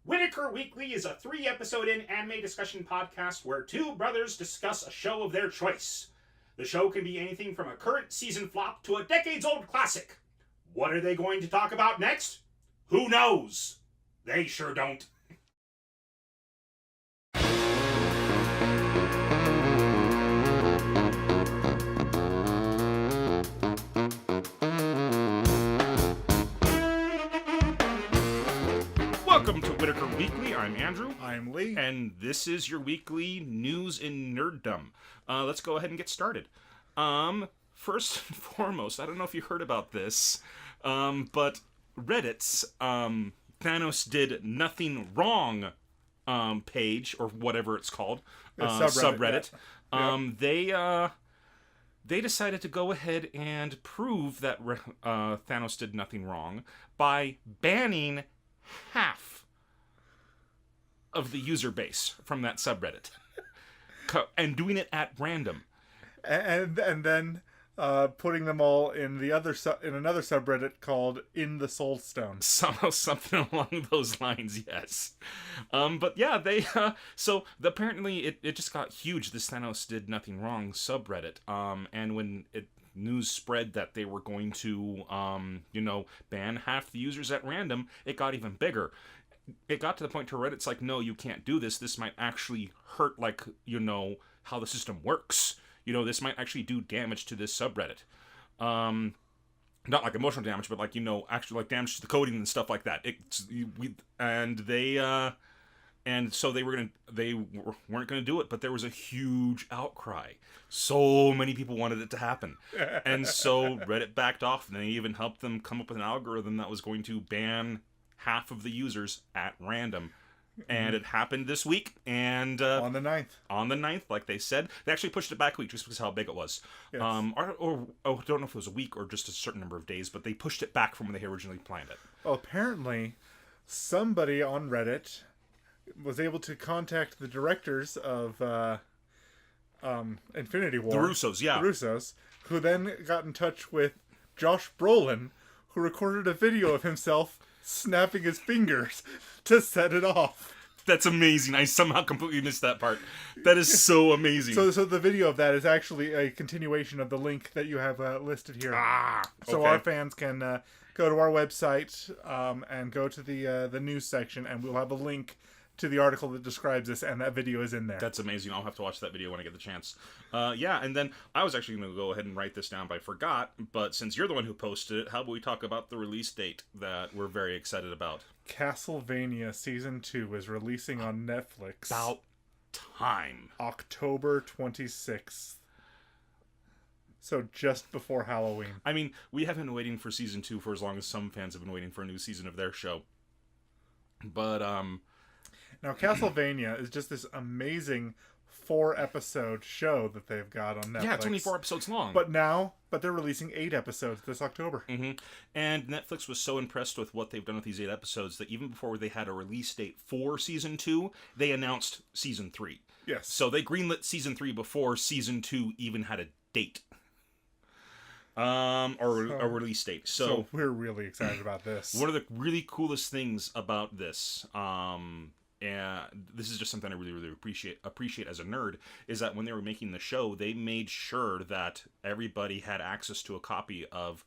Whittaker Weekly is a 3-episode anime discussion podcast where two brothers discuss a show of their choice. The show can be anything from a current season flop to a decades-old classic. What are they going to talk about next? Who knows? They sure don't. Welcome to Whittaker Weekly. I'm Andrew. I'm Lee. And this is your weekly news in nerddom. Let's go ahead and get started. First and foremost, I don't know if you heard about this, but Reddit's Thanos Did Nothing Wrong page, or whatever it's called, subreddit, they decided to go ahead and prove that Thanos did nothing wrong by banning half of the user base from that subreddit and doing it at random, and then putting them all in the other in another subreddit called In the Soulstone. Something along those lines, yes. But yeah, they so apparently it just got huge, this Thanos Did Nothing Wrong subreddit, and when news spread that they were going to ban half the users at random, it got even bigger. It got to the point to Reddit's like, no, you can't do this. This might actually hurt, like, how the system works. This might actually do damage to this subreddit. Not like emotional damage, but like, actually like damage to the coding and stuff like that. And so they weren't gonna do it, but there was a huge outcry. So many people wanted it to happen, and so Reddit backed off, and they even helped them come up with an algorithm that was going to ban half of the users at random. And it happened this week, and on the 9th, like they said, they actually pushed it back a week just because of how big it was. Yes. Or I don't know if it was a week or just a certain number of days, but they pushed it back from when they originally planned it. Well, apparently, somebody on Reddit was able to contact the directors of Infinity War. The Russos, yeah. The Russos, who then got in touch with Josh Brolin, who recorded a video of himself snapping his fingers to set it off. That's amazing. I somehow completely missed that part. That is so amazing. So the video of that is actually a continuation of the link that you have listed here. Okay. So our fans can go to our website and go to the news section, and we'll have a link to the article that describes this, and that video is in there. That's amazing. I'll have to watch that video when I get the chance. And then I was actually going to go ahead and write this down, but I forgot. But since you're the one who posted it, how about we talk about the release date that we're very excited about? Castlevania Season 2 is releasing on Netflix. About time. October 26th. So just before Halloween. I mean, we have been waiting for Season 2 for as long as some fans have been waiting for a new season of their show. But, now, Castlevania is just this amazing 4-episode show that they've got on Netflix. Yeah, it's only 4 episodes long. But they're releasing 8 episodes this October. Mm-hmm. And Netflix was so impressed with what they've done with these 8 episodes that even before they had a release date for Season 2, they announced Season 3. Yes. So they greenlit Season 3 before Season 2 even had a date. A release date. So we're really excited about this. One of the really coolest things about this, and this is just something I really, really appreciate as a nerd, is that when they were making the show, they made sure that everybody had access to a copy of,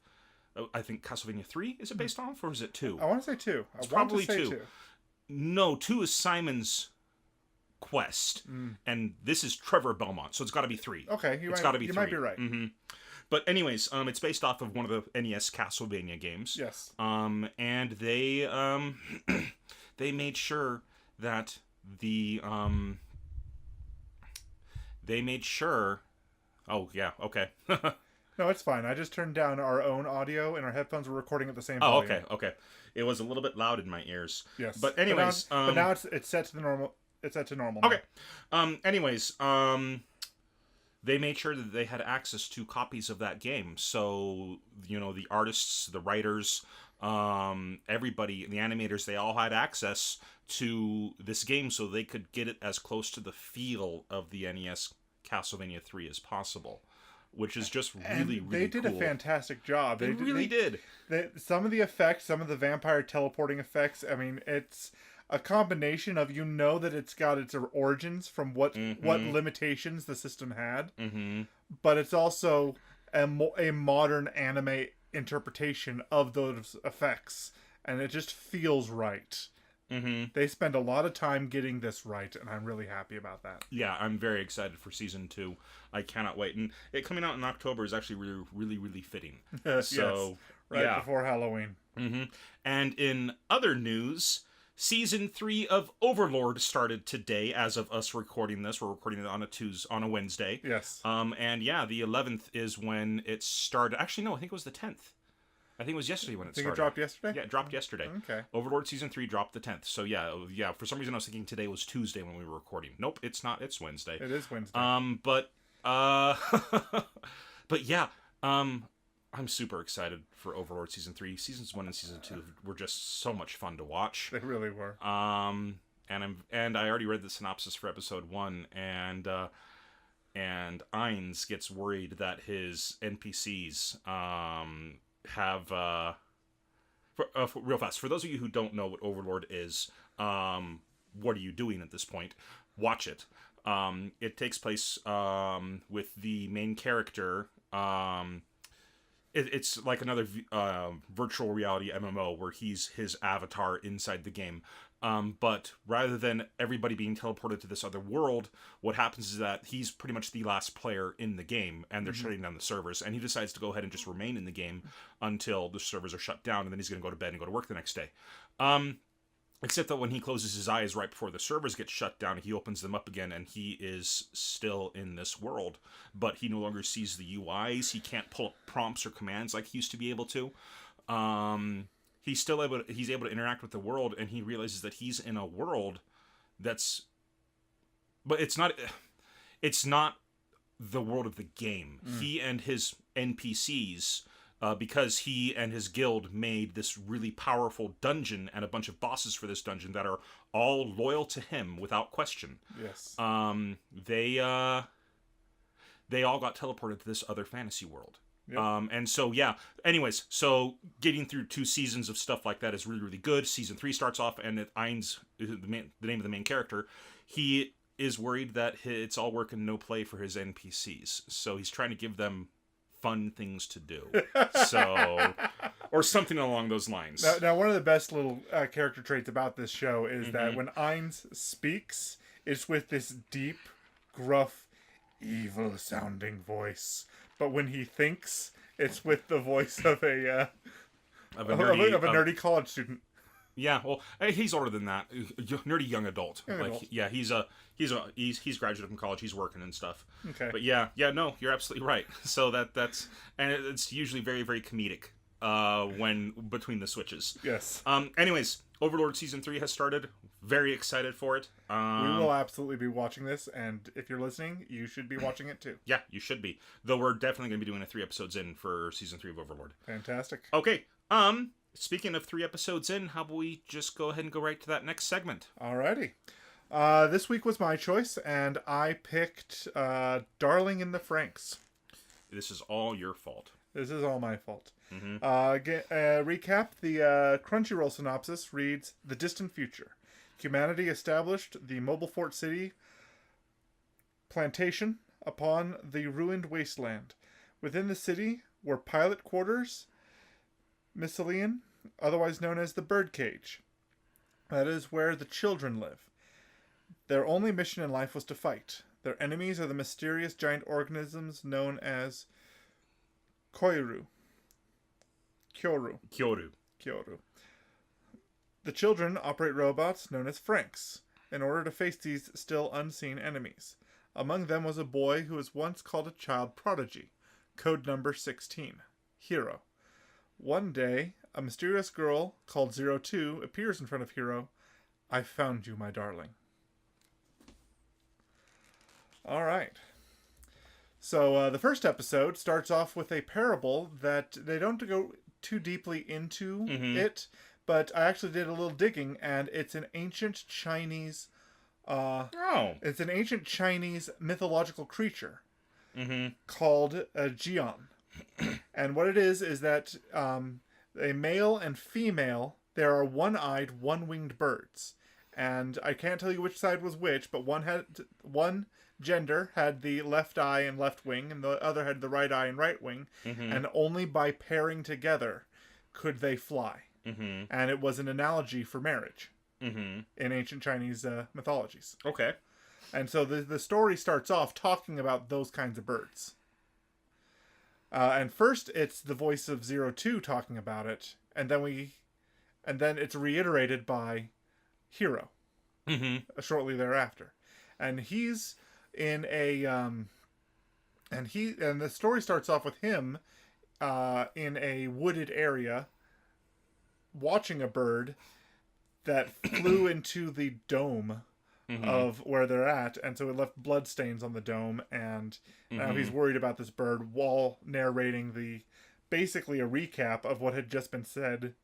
I think Castlevania 3 is it based off, or is it 2? I want to say 2. It's probably 2. No, 2 is Simon's quest, and this is Trevor Belmont, so it's got to be 3. Okay, it's got to be 3. You might be right. Mm-hmm. But anyways, it's based off of one of the NES Castlevania games. Yes. And they they made sure that oh yeah, okay. No, it's fine. I just turned down our own audio, and our headphones were recording at the same Oh, volume. okay. It was a little bit loud in my ears. Yes. But anyways, but now it's set to the normal. It's set to normal. Now. Okay. They made sure that they had access to copies of that game. So, the artists, the writers, everybody, the animators, they all had access to this game so they could get it as close to the feel of the NES Castlevania 3 as possible. which is just really, really cool. They did a fantastic job. They really did. Some of the effects, some of the vampire teleporting effects, I mean, a combination of that it's got its origins from what limitations the system had, but it's also a modern anime interpretation of those effects, and it just feels right. They spend a lot of time getting this right, and I'm really happy about that. Yeah, I'm very excited for season 2. I cannot wait, and it coming out in October is actually really, really, really fitting. So, yes, before Halloween. And in other news, season 3 of Overlord started today. As of us recording this, we're recording it on a Wednesday. Yes. And yeah, the 11th is when it started. Actually, no, I think it was the 10th. I think it was yesterday when it started. It dropped yesterday? Yeah, it dropped yesterday. Okay. Overlord Season 3 dropped the 10th. So yeah, for some reason I was thinking today was Tuesday when we were recording. Nope, it's not. It's Wednesday. It is Wednesday. But yeah, I'm super excited for Overlord Season 3. Seasons 1 and Season 2 were just so much fun to watch. They really were. And I already read the synopsis for episode 1, and Ainz gets worried that his NPCs have real fast. For those of you who don't know what Overlord is, what are you doing at this point? Watch it. It takes place with the main character. It's like another virtual reality MMO where he's his avatar inside the game. But rather than everybody being teleported to this other world, what happens is that he's pretty much the last player in the game, and they're shutting down the servers, and he decides to go ahead and just remain in the game until the servers are shut down, and then he's going to go to bed and go to work the next day. Except that when he closes his eyes right before the servers get shut down, he opens them up again, and he is still in this world. But he no longer sees the UIs. He can't pull up prompts or commands like he used to be able to. He's able to interact with the world, and he realizes that he's in a world but it's not the world of the game. He and his NPCs, because he and his guild made this really powerful dungeon and a bunch of bosses for this dungeon that are all loyal to him without question. Yes. They all got teleported to this other fantasy world. Yep. And so, yeah. Anyways, so getting through 2 seasons of stuff like that is really, really good. Season 3 starts off, and Ainz, the name of the main character, he is worried that it's all work and no play for his NPCs. So he's trying to give them fun things to do. Or something along those lines. Now one of the best little character traits about this show is that when Ainz speaks, it's with this deep, gruff, evil-sounding voice. But when he thinks, it's with the voice of a nerdy college student. Yeah, well, he's older than that. Nerdy young adult. Yeah, he's graduated from college. He's working and stuff. Okay. But no, you're absolutely right. So that's it's usually very, very comedic when between the switches. Yes. Anyways, Overlord Season 3 has started. Very excited for it. We will absolutely be watching this, and if you're listening, you should be watching it too. Yeah, you should be. Though we're definitely going to be doing 3 episodes in for Season 3 of Overlord. Fantastic. Okay, speaking of 3 episodes in, how about we just go ahead and go right to that next segment? Alrighty. This week was my choice, and I picked Darling in the FRANXX. This is all your fault. This is all my fault. Recap, the Crunchyroll synopsis reads, The distant future. Humanity established the mobile fort city Plantation upon the ruined wasteland. Within the city were pilot quarters, Mistilteinn, otherwise known as the Birdcage. That is where the children live. Their only mission in life was to fight. Their enemies are the mysterious giant organisms known as Kyoryu. The children operate robots known as FRANXX in order to face these still unseen enemies. Among them was a boy who was once called a child prodigy, code number 16, Hiro. One day, a mysterious girl called 02 appears in front of Hiro. I found you, my darling. Alright. So the first episode starts off with a parable that they don't go too deeply into it, but I actually did a little digging, and it's an ancient Chinese it's an ancient Chinese mythological creature called a Jian. And what it is that a male and female, there are one-eyed, one-winged birds. and I can't tell you which side was which, but one gender had the left eye and left wing, and the other had the right eye and right wing, and only by pairing together could they fly. And it was an analogy for marriage in ancient Chinese mythologies. Okay. And so the story starts off talking about those kinds of birds. And first it's the voice of 02 talking about it, and then it's reiterated by Hiro shortly thereafter. And he's in a and the story starts off with him in a wooded area watching a bird that flew into the dome of where they're at, and so it left blood stains on the dome, and now he's worried about this bird while narrating basically a recap of what had just been said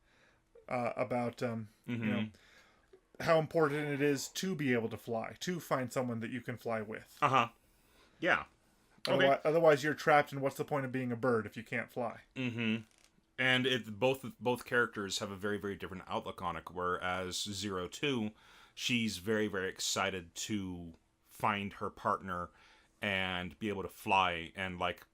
about you know, how important it is to be able to fly, to find someone that you can fly with. Yeah. Otherwise you're trapped, and what's the point of being a bird if you can't fly? And both characters have a very, very different outlook on it, whereas 02, she's very, very excited to find her partner and be able to fly and, like,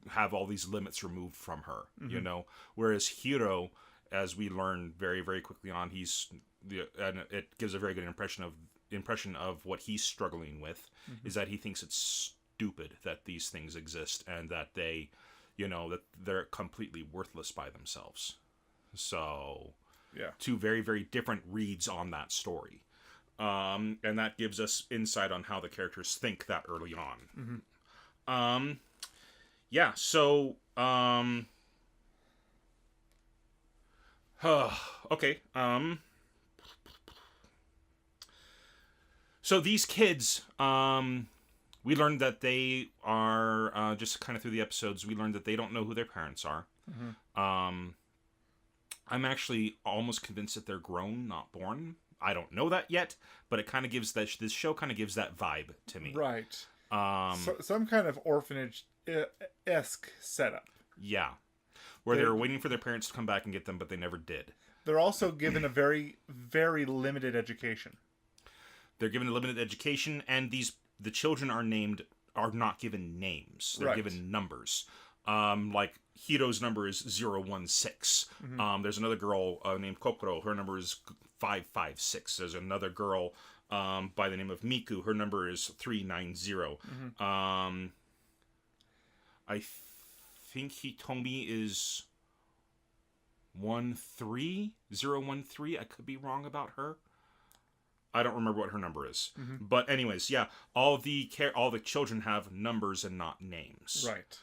have all these limits removed from her, you know? Whereas Hiro, as we learn very, very quickly on, and it gives a very good impression of what he's struggling with, is that he thinks it's stupid that these things exist and that they, you know, that they're completely worthless by themselves. So, yeah, two very, very different reads on that story. And that gives us insight on how the characters think that early on. Yeah, so, okay, so these kids, we learned that they are, just kind of through the episodes, we learned that they don't know who their parents are. I'm actually almost convinced that they're grown, not born. I don't know that yet, but it kind of gives this show kind of gives that vibe to me. Right. Some kind of orphanage-esque setup. Yeah. Where they were waiting for their parents to come back and get them, but they never did. They're also given a very, very limited education. They're given a limited education, and the children are not given names. They're given numbers. Like Hiro's number is 016. There's another girl named Kokoro. Her number is 556. There's another girl by the name of Miku. Her number is 390. I think Hitomi is 13013. I could be wrong about her. I don't remember what her number is. But anyways, yeah, all the children have numbers and not names. Right.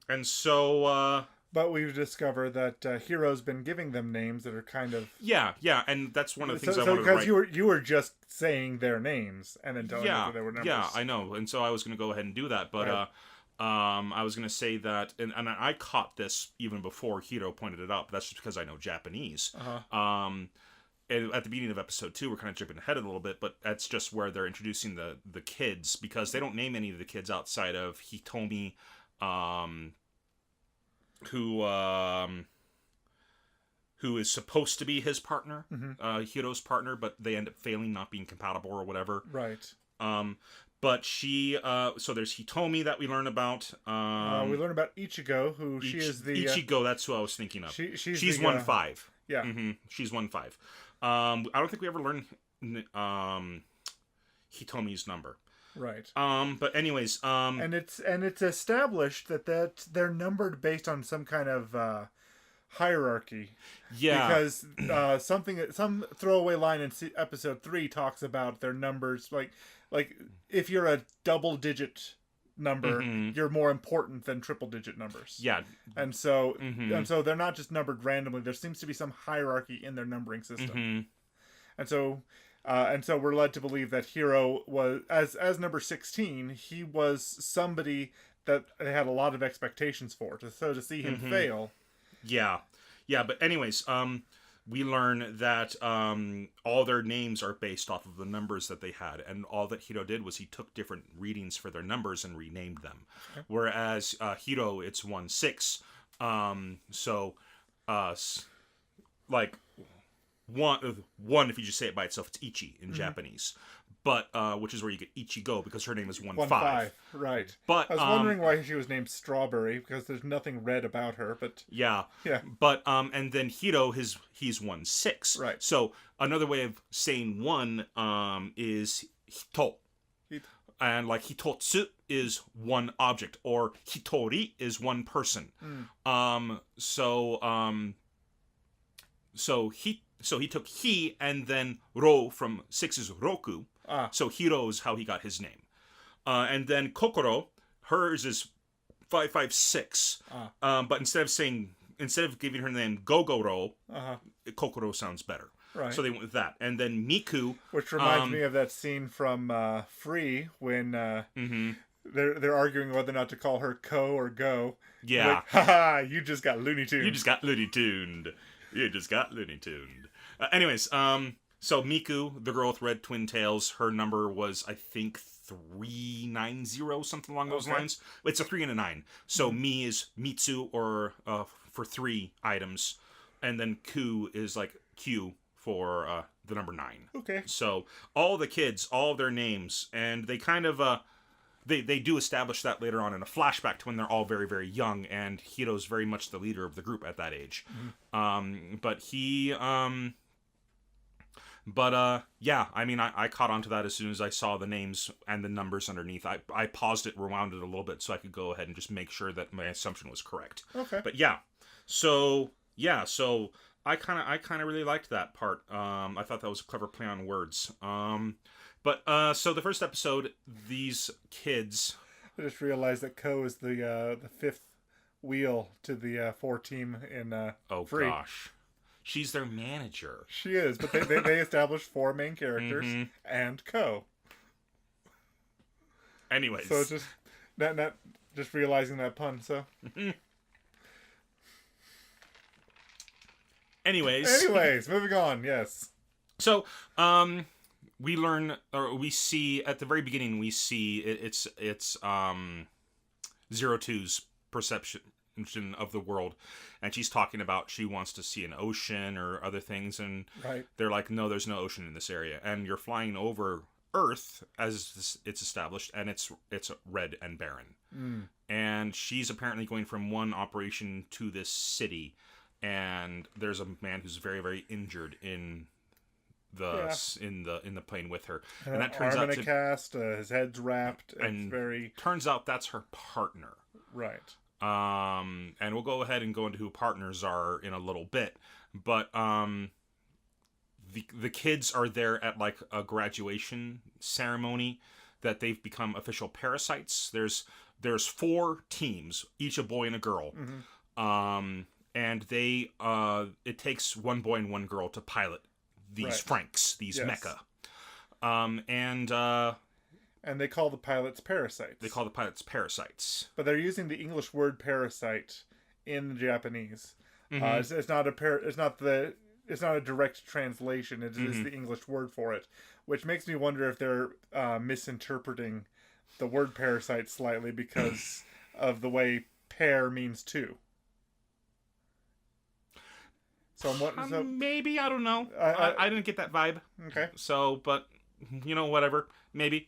And so but we've discovered that Hiro's been giving them names that are kind of yeah, and that's one of the things I wanted to write. Because you were just saying their names and then telling us that they were numbers. Yeah, I know. And so I was going to go ahead and do that, but I was going to say that, and I caught this even before Hiro pointed it out, but that's just because I know Japanese. And at the beginning of episode 2, we're kind of jumping ahead a little bit, but that's just where they're introducing the kids, because they don't name any of the kids outside of Hitomi, who is supposed to be his partner, Hiro's partner, but they end up failing, not being compatible or whatever. Right. But she, so there's Hitomi that we learn about. We learn about Ichigo, who she is the... Ichigo, that's who I was thinking of. She's 1-5. Yeah. She's 1-5. I don't think we ever learned Hitomi's number. Right. But anyways, and it's established that they're numbered based on some kind of hierarchy. Yeah. Because some throwaway line in episode 3 talks about their numbers, like if you're a double digit number, you're more important than triple digit numbers. Yeah. And so they're not just numbered randomly. There seems to be some hierarchy in their numbering system. And so we're led to believe that Hiro was, as number 16, he was somebody that they had a lot of expectations for. So to see him fail. Yeah. But anyways, we learn that all their names are based off of the numbers that they had, and all that Hiro did was he took different readings for their numbers and renamed them. Okay. Whereas Hiro, it's 16. So like one, if you just say it by itself, it's Ichi in Japanese. But, which is where you get Ichigo, because her name is 1-5. Right. But, I was wondering why she was named Strawberry, because there's nothing red about her, but... Yeah. Yeah. But, and then Hiro, he's 1-6. Right. So, another way of saying 1, is Hito. And, like, Hitotsu is one object, or Hitori is one person. So he took he, and then ro from 6 is roku. So Hiro is how he got his name. And then Kokoro, hers is 556. But instead of giving her the name Gogoro, Kokoro sounds better. Right. So they went with that. And then Miku, which reminds me of that scene from Free when they're arguing whether or not to call her Ko or Go. Yeah. Like, haha, you just got Looney Tuned. You just got Looney Tuned. Anyways, so Miku, the girl with red twin tails, her number was, I think, 390, something along those lines. It's a 3 and a 9. So Mi is Mitsu, or for 3 items, and then Ku is like Q for the number 9. Okay. So all the kids, all their names, and they kind of they do establish that later on in a flashback to when they're all very, very young, and Hiro's very much the leader of the group at that age. Yeah, I mean, I caught on to that as soon as I saw the names and the numbers underneath. I paused it, rewound it a little bit so I could go ahead and just make sure that my assumption was correct. Okay. But yeah, so I kind of really liked that part. I thought that was a clever play on words. So the first episode, these kids... I just realized that Ko is the 5th wheel to the 4 team in Free. Gosh. She's their manager. She is, but they established 4 main characters and Ko. Anyways. So just not just realizing that pun, so... Anyways, moving on, yes. So, we learn, or we see, at the very beginning, we see it's Zero Two's perception of the world, and she's talking about she wants to see an ocean or other things, and they're like, no, there's no ocean in this area, and you're flying over Earth, as it's established, and it's red and barren. And she's apparently going from one operation to this city, and there's a man who's very, very injured in the plane with her, and that turns out in a cast, his head's wrapped, and very turns out that's her partner. Right. And we'll go ahead and go into who partners are in a little bit, but the kids are there at like a graduation ceremony that they've become official parasites. There's 4 teams, each a boy and a girl. And they it takes 1 boy and 1 girl to pilot these FRANXX, these mecha. And they call the pilots parasites. But they're using the English word parasite in the Japanese. It's not a direct translation. It is the English word for it, which makes me wonder if they're misinterpreting the word parasite slightly because of the way pair means 2. So maybe, I don't know. I didn't get that vibe. Okay. So, but whatever. Maybe.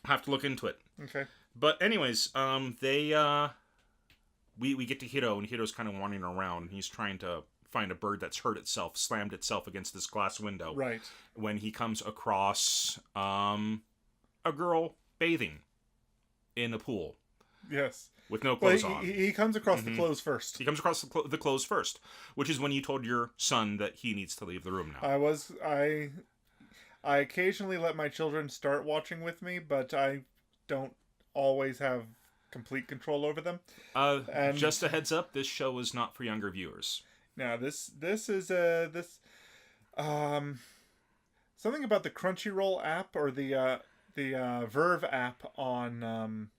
Have to look into it. Okay. But anyways, we get to Hiro, and Hiro's kind of wandering around. He's trying to find a bird that's slammed itself against this glass window. Right. When he comes across a girl bathing in a pool. Yes. With no clothes on. He comes across the clothes first. He comes across the clothes first, which is when you told your son that he needs to leave the room now. I occasionally let my children start watching with me, but I don't always have complete control over them. And just a heads up, this show is not for younger viewers. Now this is something about the Crunchyroll app or the Verve app on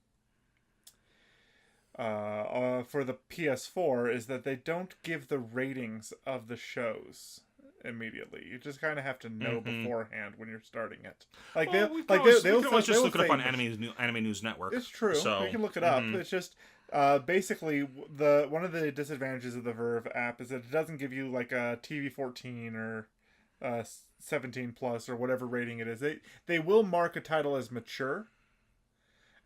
for the PS4 is that they don't give the ratings of the shows immediately. You just kind of have to know beforehand when you're starting it. Like they'll just look it up on Anime News Network. It's true. So, you can look it up. It's just Basically, one of the disadvantages of the Verve app is that it doesn't give you like a TV 14 or 17 plus or whatever rating it is. They will mark a title as mature,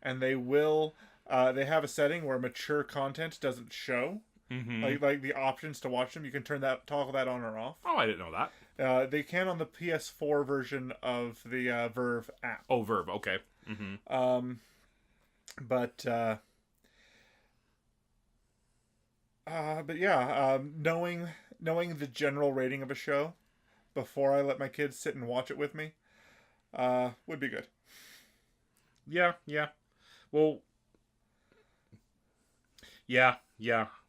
and they will they have a setting where mature content doesn't show. Mm-hmm. Like the options to watch them, you can toggle that on or off. Oh, I didn't know that. They can on the PS4 version of the Verve app. Oh, Verve. Okay. Mm-hmm. But yeah, knowing the general rating of a show before I let my kids sit and watch it with me would be good. Yeah. Well, yeah.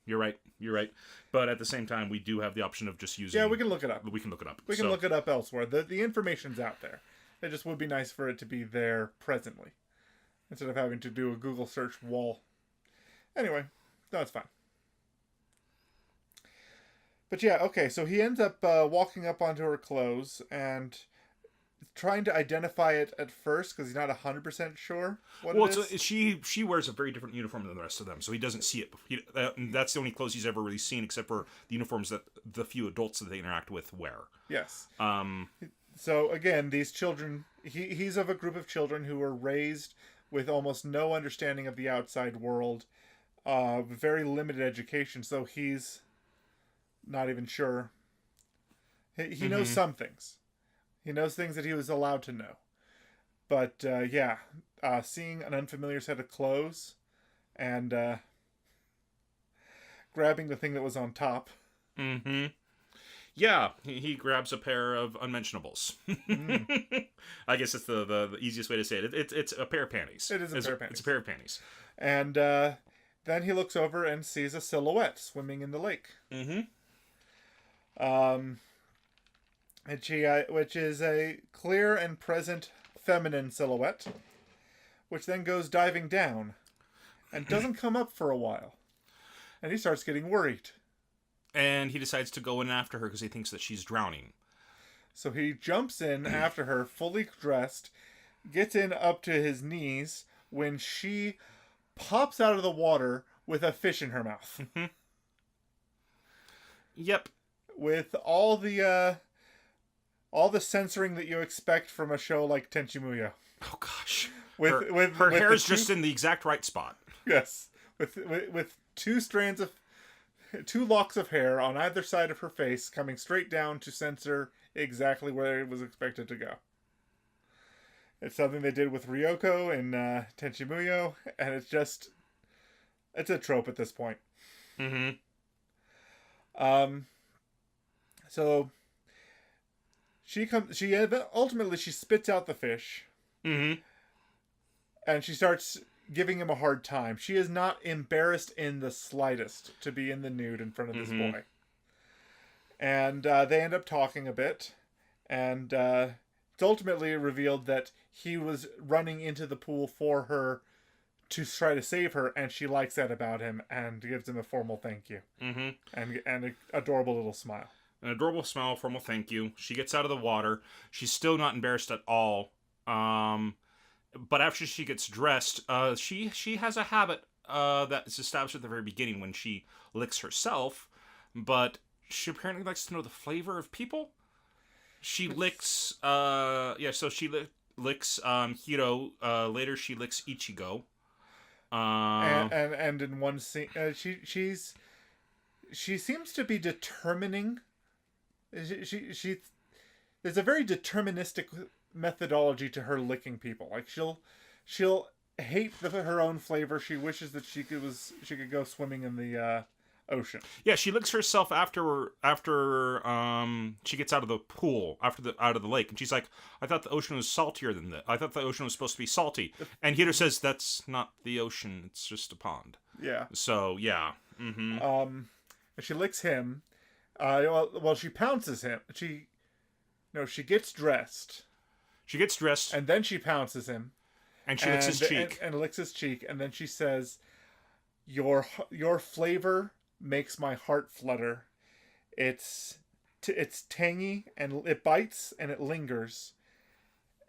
You're right. But at the same time, we do have the option of just using... Yeah, we can look it up. We can look it up. We can look it up elsewhere. The information's out there. It just would be nice for it to be there presently, instead of having to do a Google search wall. Anyway, no, it's fine. But yeah, okay, so he ends up walking up onto her clothes and trying to identify it at first because he's not 100% sure what it is. She wears a very different uniform than the rest of them, so he doesn't see it. That's the only clothes he's ever really seen, except for the uniforms that the few adults that they interact with wear. Yes. So again, these children, he's of a group of children who were raised with almost no understanding of the outside world, very limited education, so he's not even sure. He knows some things. He knows things that he was allowed to know. But, seeing an unfamiliar set of clothes and grabbing the thing that was on top. Mm-hmm. Yeah, he grabs a pair of unmentionables. I guess it's the easiest way to say it. It's a pair of panties. It is a pair of panties. It's a pair of panties. And then he looks over and sees a silhouette swimming in the lake. Mm-hmm. And which is a clear and present feminine silhouette, which then goes diving down and doesn't come up for a while. And he starts getting worried. And he decides to go in after her because he thinks that she's drowning. So he jumps in after her, fully dressed, gets in up to his knees when she pops out of the water with a fish in her mouth. Yep. With all the censoring that you expect from a show like Tenchi Muyo. Oh gosh. Her hair is just in the exact right spot. Yes. With two locks of hair on either side of her face coming straight down to censor exactly where it was expected to go. It's something they did with Ryoko in Tenchi Muyo, and it's a trope at this point. Mm-hmm. So ultimately she spits out the fish. Mm-hmm. And she starts giving him a hard time. She is not embarrassed in the slightest to be in the nude in front of this boy. And they end up talking a bit. And it's ultimately revealed that he was running into the pool for her to try to save her, and she likes that about him and gives him a formal thank you. Mm-hmm. And an adorable little smile. An adorable smile, formal thank you. She gets out of the water. She's still not embarrassed at all. But after she gets dressed, she has a habit that's established at the very beginning when she licks herself. But she apparently likes to know the flavor of people. She licks, so she licks Hiro. Later she licks Ichigo. And in one scene, she seems to be determining. She there's a very deterministic methodology to her licking people. Like she'll hate her own flavor. She wishes that she could go swimming in the ocean. Yeah, she licks herself after she gets out of the pool, out of the lake, and she's like, "I thought the ocean was saltier than that. I thought the ocean was supposed to be salty." And Hiro says, "That's not the ocean. It's just a pond." Yeah. So yeah. Mm-hmm. And she licks him. Well, she pounces him. She gets dressed. She gets dressed, and then she pounces him, and she licks his cheek, and licks his cheek, and then she says, "Your flavor makes my heart flutter. It's tangy, and it bites, and it lingers,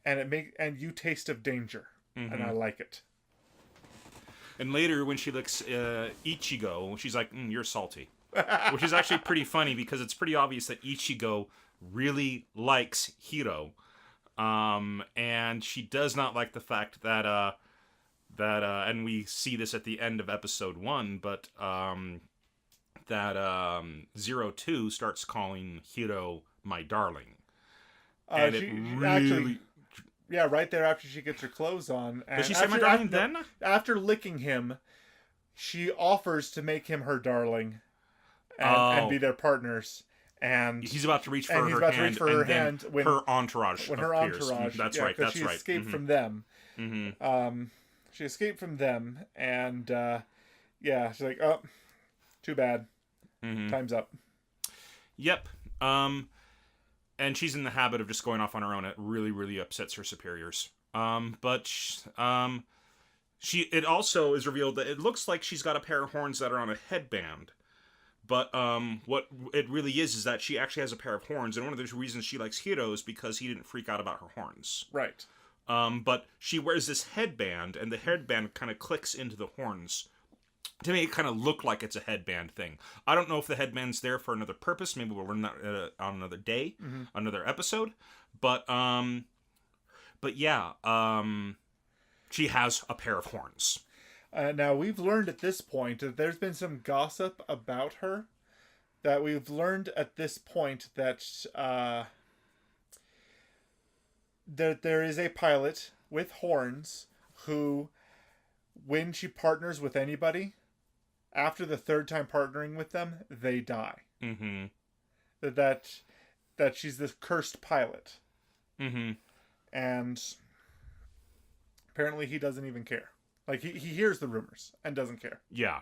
and you taste of danger, and I like it." And later, when she looks Ichigo, she's like, "You're salty," which is actually pretty funny because it's pretty obvious that Ichigo really likes Hiro, and she does not like the fact that and we see this at the end of episode 1, but that 02 starts calling Hiro my darling, and it really. Actually, yeah, right there after she gets her clothes on. And does she say my darling then? After licking him, she offers to make him her darling and be their partners. And he's about to reach for her hand, when her entourage when her appears. entourage. That's yeah, right. That's she right. escaped from them. She escaped from them, and she's like, "Oh, too bad. Time's up." Yep. And she's in the habit of just going off on her own. It really, really upsets her superiors. But it also is revealed that it looks like she's got a pair of horns that are on a headband. But what it really is that she actually has a pair of horns, and one of the reasons she likes Hiro is because he didn't freak out about her horns. Right. But she wears this headband, and the headband kind of clicks into the horns to make it kind of look like it's a headband thing. I don't know if the headband's there for another purpose. Maybe we'll learn that on another day, another episode. But yeah, she has a pair of horns. Now, we've learned at this point that there's been some gossip about her. That we've learned at this point that there is a pilot with horns who, when she partners with anybody, after the third time partnering with them, they die. Mm-hmm. That she's this cursed pilot. Mm-hmm. And apparently he doesn't even care. Like, he hears the rumors and doesn't care. Yeah.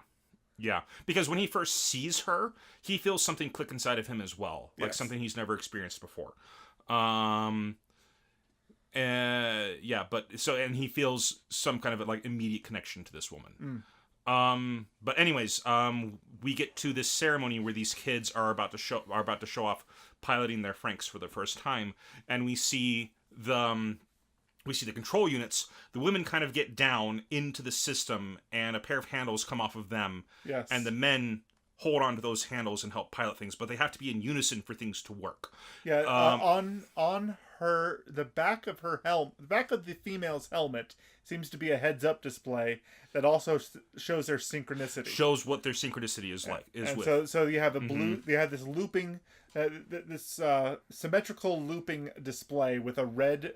Yeah. Because when he first sees her, he feels something click inside of him as well. Like something he's never experienced before. Yeah, and he feels some kind of like immediate connection to this woman. But anyways, we get to this ceremony where these kids are about to show off piloting their FRANXX for the first time, and we see the control units. The women kind of get down into the system, and a pair of handles come off of them. Yes. And the men hold on to those handles and help pilot things, but they have to be in unison for things to work. Yeah. On the back of her helmet, the back of the female's helmet seems to be a heads-up display that also shows their synchronicity. Shows what their synchronicity is like. So you have a blue. You have this looping, this symmetrical looping display with a red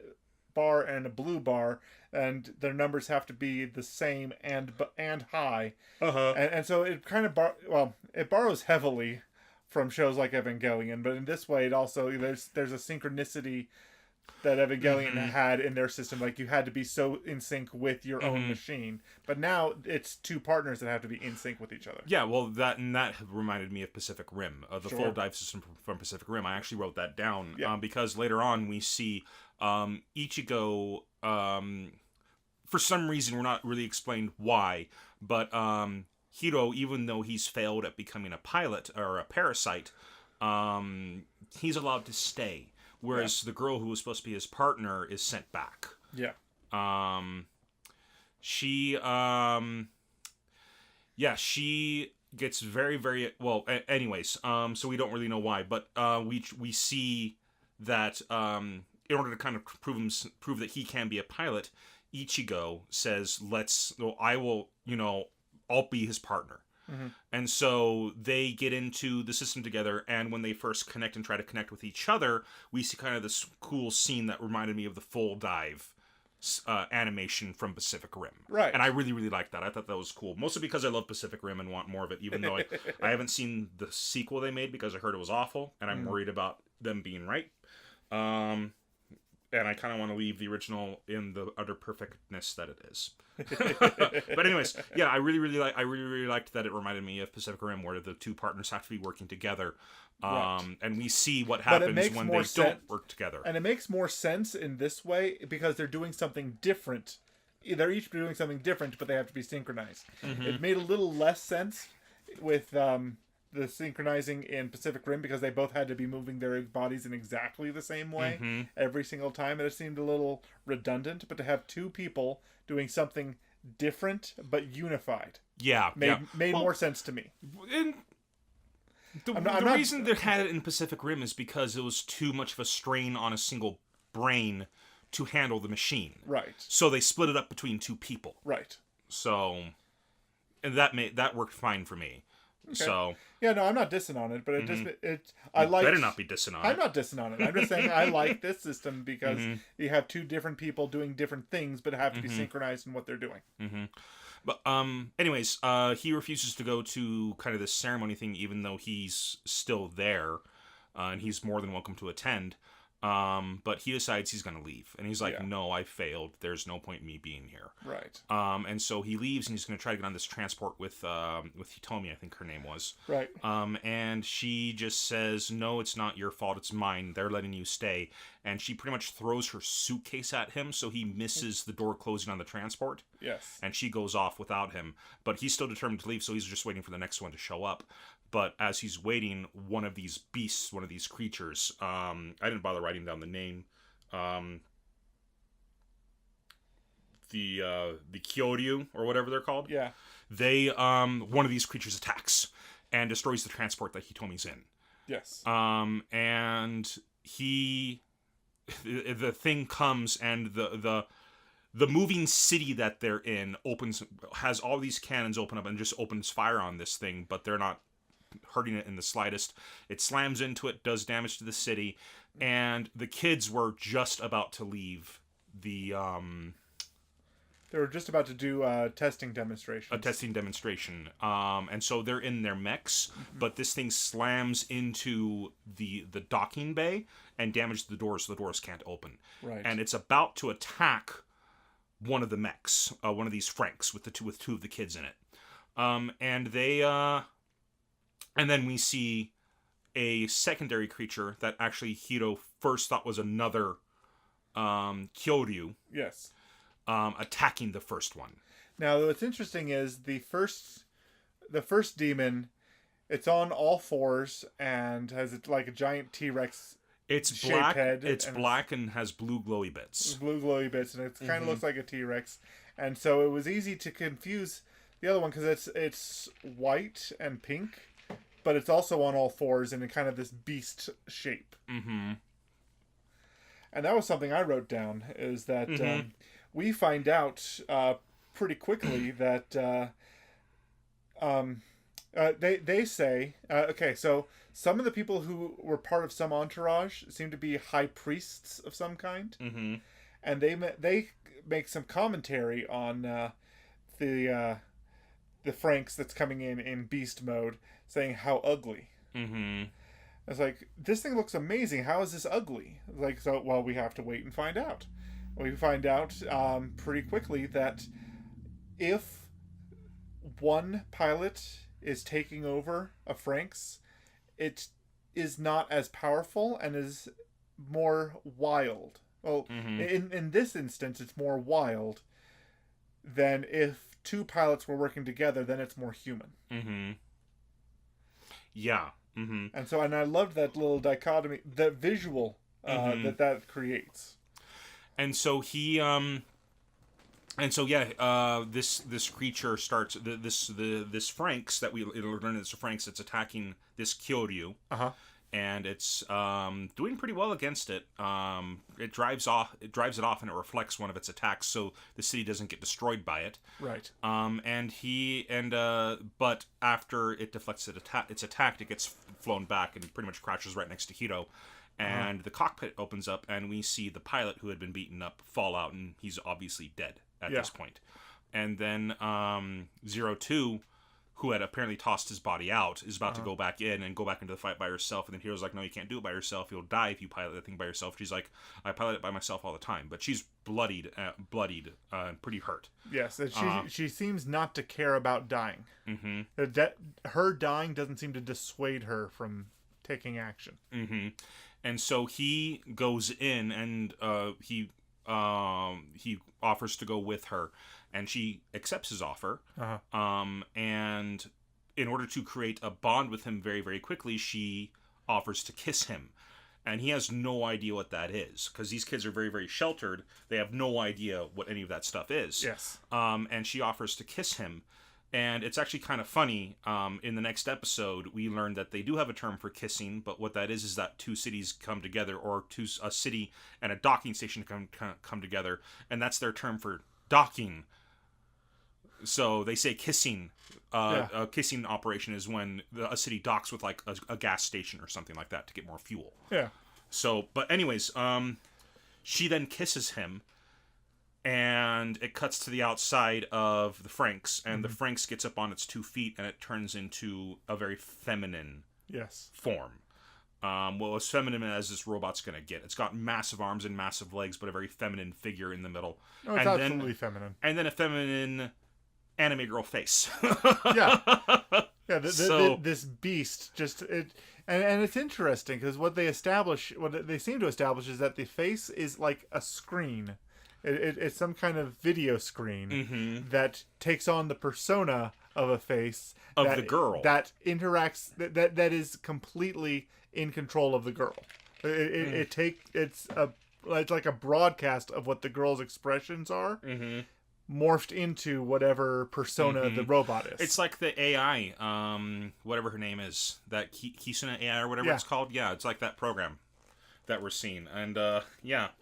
bar and a blue bar, and their numbers have to be the same and high. And so it kind of it borrows heavily from shows like Evangelion, but in this way it also there's a synchronicity that Evangelion had in their system. Like, you had to be so in sync with your own machine, but now it's two partners that have to be in sync with each other. Yeah, well, that reminded me of Pacific Rim, the full dive system from Pacific Rim. I actually wrote that down because later on we see Ichigo, for some reason, we're not really explained why, but Hiro, even though he's failed at becoming a pilot or a parasite, he's allowed to stay. Whereas the girl who was supposed to be his partner is sent back. Yeah. She gets very, very well. Anyways, so we don't really know why, but we see that in order to kind of prove that he can be a pilot, Ichigo says, I'll be his partner. And so they get into the system together, and when they first connect and try to connect with each other, we see kind of this cool scene that reminded me of the full dive animation from Pacific Rim. Right. And I really, really liked that. I thought that was cool. Mostly because I love Pacific Rim and want more of it, even though I haven't seen the sequel they made because I heard it was awful, and I'm worried about them being right. And I kind of want to leave the original in the utter perfectness that it is. But anyways, yeah, I really liked that it reminded me of Pacific Rim, where the two partners have to be working together, and we see what happens when they don't work together. And it makes more sense in this way because they're doing something different. They're each doing something different, but they have to be synchronized. It made a little less sense with the synchronizing in Pacific Rim because they both had to be moving their bodies in exactly the same way every single time, and it seemed a little redundant. But to have two people doing something different but unified. Yeah, Made Well, more sense to me. and the reason they had it in Pacific Rim is because it was too much of a strain on a single brain to handle the machine. Right. So they split it up between two people. Right. So, and that worked fine for me. Okay. So yeah, no, I'm not dissing on it, but it just better not be dissing on it. I'm not dissing on it. I'm just saying I like this system because you have two different people doing different things, but have to be synchronized in what they're doing. But anyways, he refuses to go to kind of this ceremony thing, even though he's still there, and he's more than welcome to attend. But he decides he's going to leave, and he's like, "No, I failed. There's no point in me being here." Right. And so he leaves, and he's going to try to get on this transport with Hitomi, I think her name was. Right. And she just says, "No, it's not your fault. It's mine. They're letting you stay." And she pretty much throws her suitcase at him, so he misses the door closing on the transport. Yes. And she goes off without him, but he's still determined to leave, so he's just waiting for the next one to show up. But as he's waiting, one of these beasts, one of these creatures, I didn't bother writing down the name. The Kyoryu, or whatever they're called. Yeah. They, one of these creatures attacks and destroys the transport that Hitomi's in. Yes. And the thing comes, and the moving city that they're in has all these cannons open up and just opens fire on this thing, but they're not hurting it in the slightest. It slams into it, does damage to the city, and the kids were just about to leave the they were just about to do a testing demonstration. And so they're in their mechs, but this thing slams into the docking bay and damages the doors, so the doors can't open. Right. And it's about to attack one of the mechs, one of these FRANXX with two of the kids in it. And they and then we see a secondary creature that actually Hiro first thought was another Kyoryu. Yes. Attacking the first one. Now, what's interesting is the first demon, it's on all fours and has like a giant T-Rex. It's black. It's black and has blue glowy bits. Blue glowy bits, and it kind of looks like a T-Rex. And so it was easy to confuse the other one because it's white and pink, but it's also on all fours and in kind of this beast shape. Mm-hmm. And that was something I wrote down, is that we find out pretty quickly that they say, okay, so some of the people who were part of some entourage seem to be high priests of some kind. Mm-hmm. And they make some commentary on the FRANXX that's coming in beast mode, saying how ugly. Mm-hmm. It's like, this thing looks amazing. How is this ugly? Like, so, well, we have to wait and find out. We find out pretty quickly that if one pilot is taking over a FRANXX, it is not as powerful and is more wild. Well, in this instance, it's more wild than if two pilots were working together. Then it's more human. Mm-hmm. Yeah. Mm-hmm. And so, and I loved that little dichotomy, the visual that creates. And so this creature starts this FRANXX that we learn is a FRANXX that's attacking this Kyoryu. And it's doing pretty well against it. It drives it off, and it reflects one of its attacks, so the city doesn't get destroyed by it. Right. But after it deflects its attack, it gets flown back and pretty much crashes right next to Hiro. And the cockpit opens up, and we see the pilot who had been beaten up fall out, and he's obviously dead at this point. And then 02, who had apparently tossed his body out, is about to go back in and go back into the fight by herself. And then Hiro's like, no, you can't do it by yourself. You'll die if you pilot that thing by yourself. She's like, I pilot it by myself all the time. But she's bloodied, pretty hurt. Yes, she seems not to care about dying. Mm-hmm. Her dying doesn't seem to dissuade her from taking action. Mm-hmm. And so he goes in, and he offers to go with her. And she accepts his offer. And in order to create a bond with him very, very quickly, she offers to kiss him. and he has no idea what that is because these kids are very, very sheltered. They have no idea what any of that stuff is. Yes. And she offers to kiss him. And it's actually kind of funny. In the next episode, we learn that they do have a term for kissing, but what that is that two cities come together, or a city and a docking station come together, and that's their term for docking. So they say kissing. A kissing operation is when a city docks with like a gas station or something like that to get more fuel. Yeah. So, but anyways, she then kisses him. And it cuts to the outside of the FRANXX, and the FRANXX gets up on its 2 feet, and it turns into a very feminine form. Well, as feminine as this robot's going to get. It's got massive arms and massive legs, but a very feminine figure in the middle. Oh, it's absolutely feminine. And then a feminine anime girl face. Yeah. Yeah, this beast just... And it's interesting, because what they seem to establish is that the face is like a screen. It's some kind of video screen that takes on the persona of a face of the girl that interacts that is completely in control of the girl. It's like a broadcast of what the girl's expressions are, morphed into whatever persona the robot is. It's like the AI, whatever her name is, that Kisuna AI or whatever it's called. Yeah, it's like that program that we're seeing, and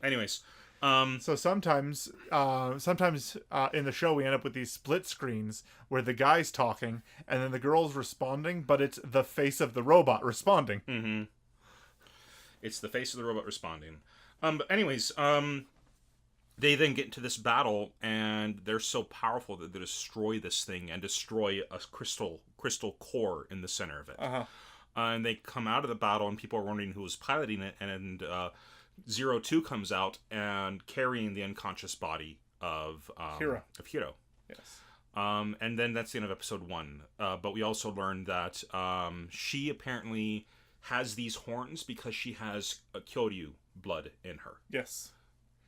anyways. So sometimes in the show we end up with these split screens where the guy's talking and then the girl's responding, but it's the face of the robot responding. Mm-hmm. It's the face of the robot responding. But anyways, they then get into this battle, and they're so powerful that they destroy this thing and destroy a crystal core in the center of it. And they come out of the battle, and people are wondering who was piloting it, and 02 comes out and carrying the unconscious body of Hiro. Yes. And then that's the end of episode 1. But we also learned that she apparently has these horns because she has a Kyoryu blood in her. Yes.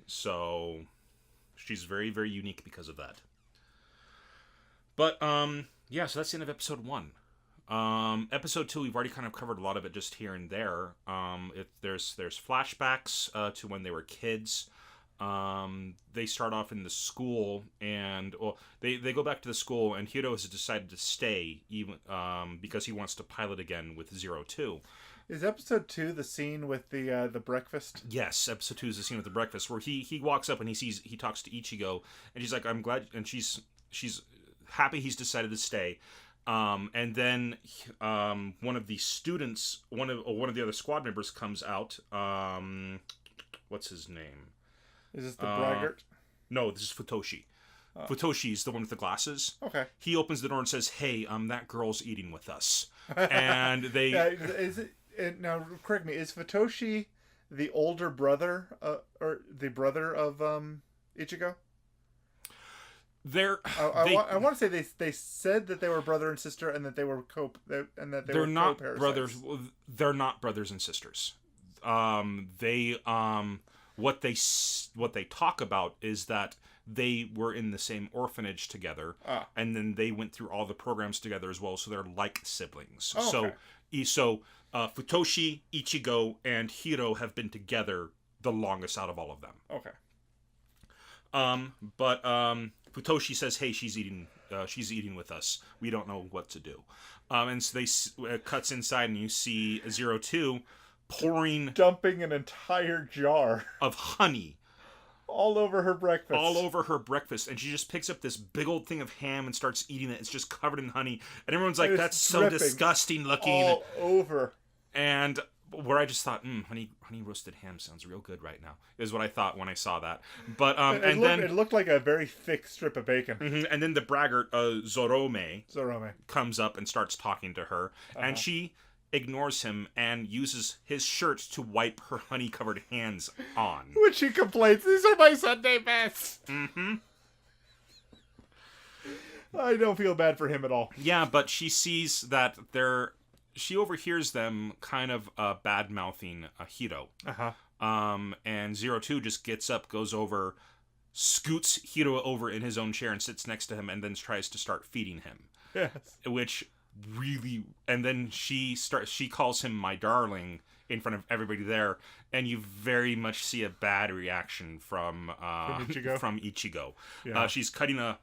So she's very, very unique because of that. But so that's the end of episode 1. Episode 2, we've already kind of covered a lot of it just here and there. There's flashbacks to when they were kids. They start off in the school, and they go back to the school, and Hiro has decided to stay even because he wants to pilot again with 02. Is episode 2 the scene with the breakfast? Yes, episode 2 is the scene with the breakfast where he walks up and he talks to Ichigo, and she's like, "I'm glad," and she's happy he's decided to stay. And then one of the students, one of the other squad members comes out. What's his name? Is this the braggart? No, this is Futoshi. Futoshi's the one with the glasses. Okay. He opens the door and says, "Hey, that girl's eating with us." And they... is it, now, correct me, is Futoshi the older brother, or the brother of Ichigo? I want to say they said that they were brother and sister, and that they were they're not brothers. They're not brothers and sisters. What they talk about is that they were in the same orphanage together, and then they went through all the programs together as well. So they're like siblings. Oh, okay. So Futoshi, Ichigo, and Hiro have been together the longest out of all of them. Okay. But Futoshi says, "Hey, she's eating with us. We don't know what to do." And so it cuts inside, and you see 02 dumping an entire jar of honey all over her breakfast. And she just picks up this big old thing of ham and starts eating it. It's just covered in honey, and everyone's like, "That's so disgusting looking." All over. And where I just thought, honey roasted ham sounds real good right now, is what I thought when I saw that. But it looked like a very thick strip of bacon. Mm-hmm, and then the braggart Zorome comes up and starts talking to her, and she ignores him and uses his shirt to wipe her honey-covered hands on. Which she complains, "These are my Sunday best." Mm-hmm. I don't feel bad for him at all. Yeah, but she sees that she overhears them kind of bad-mouthing Hiro. And 02 just gets up, goes over, scoots Hiro over in his own chair and sits next to him, and then tries to start feeding him. Yes. Which really, and then she calls him my darling in front of everybody there, and you very much see a bad reaction from Ichigo. from Ichigo. Yeah. She's cutting a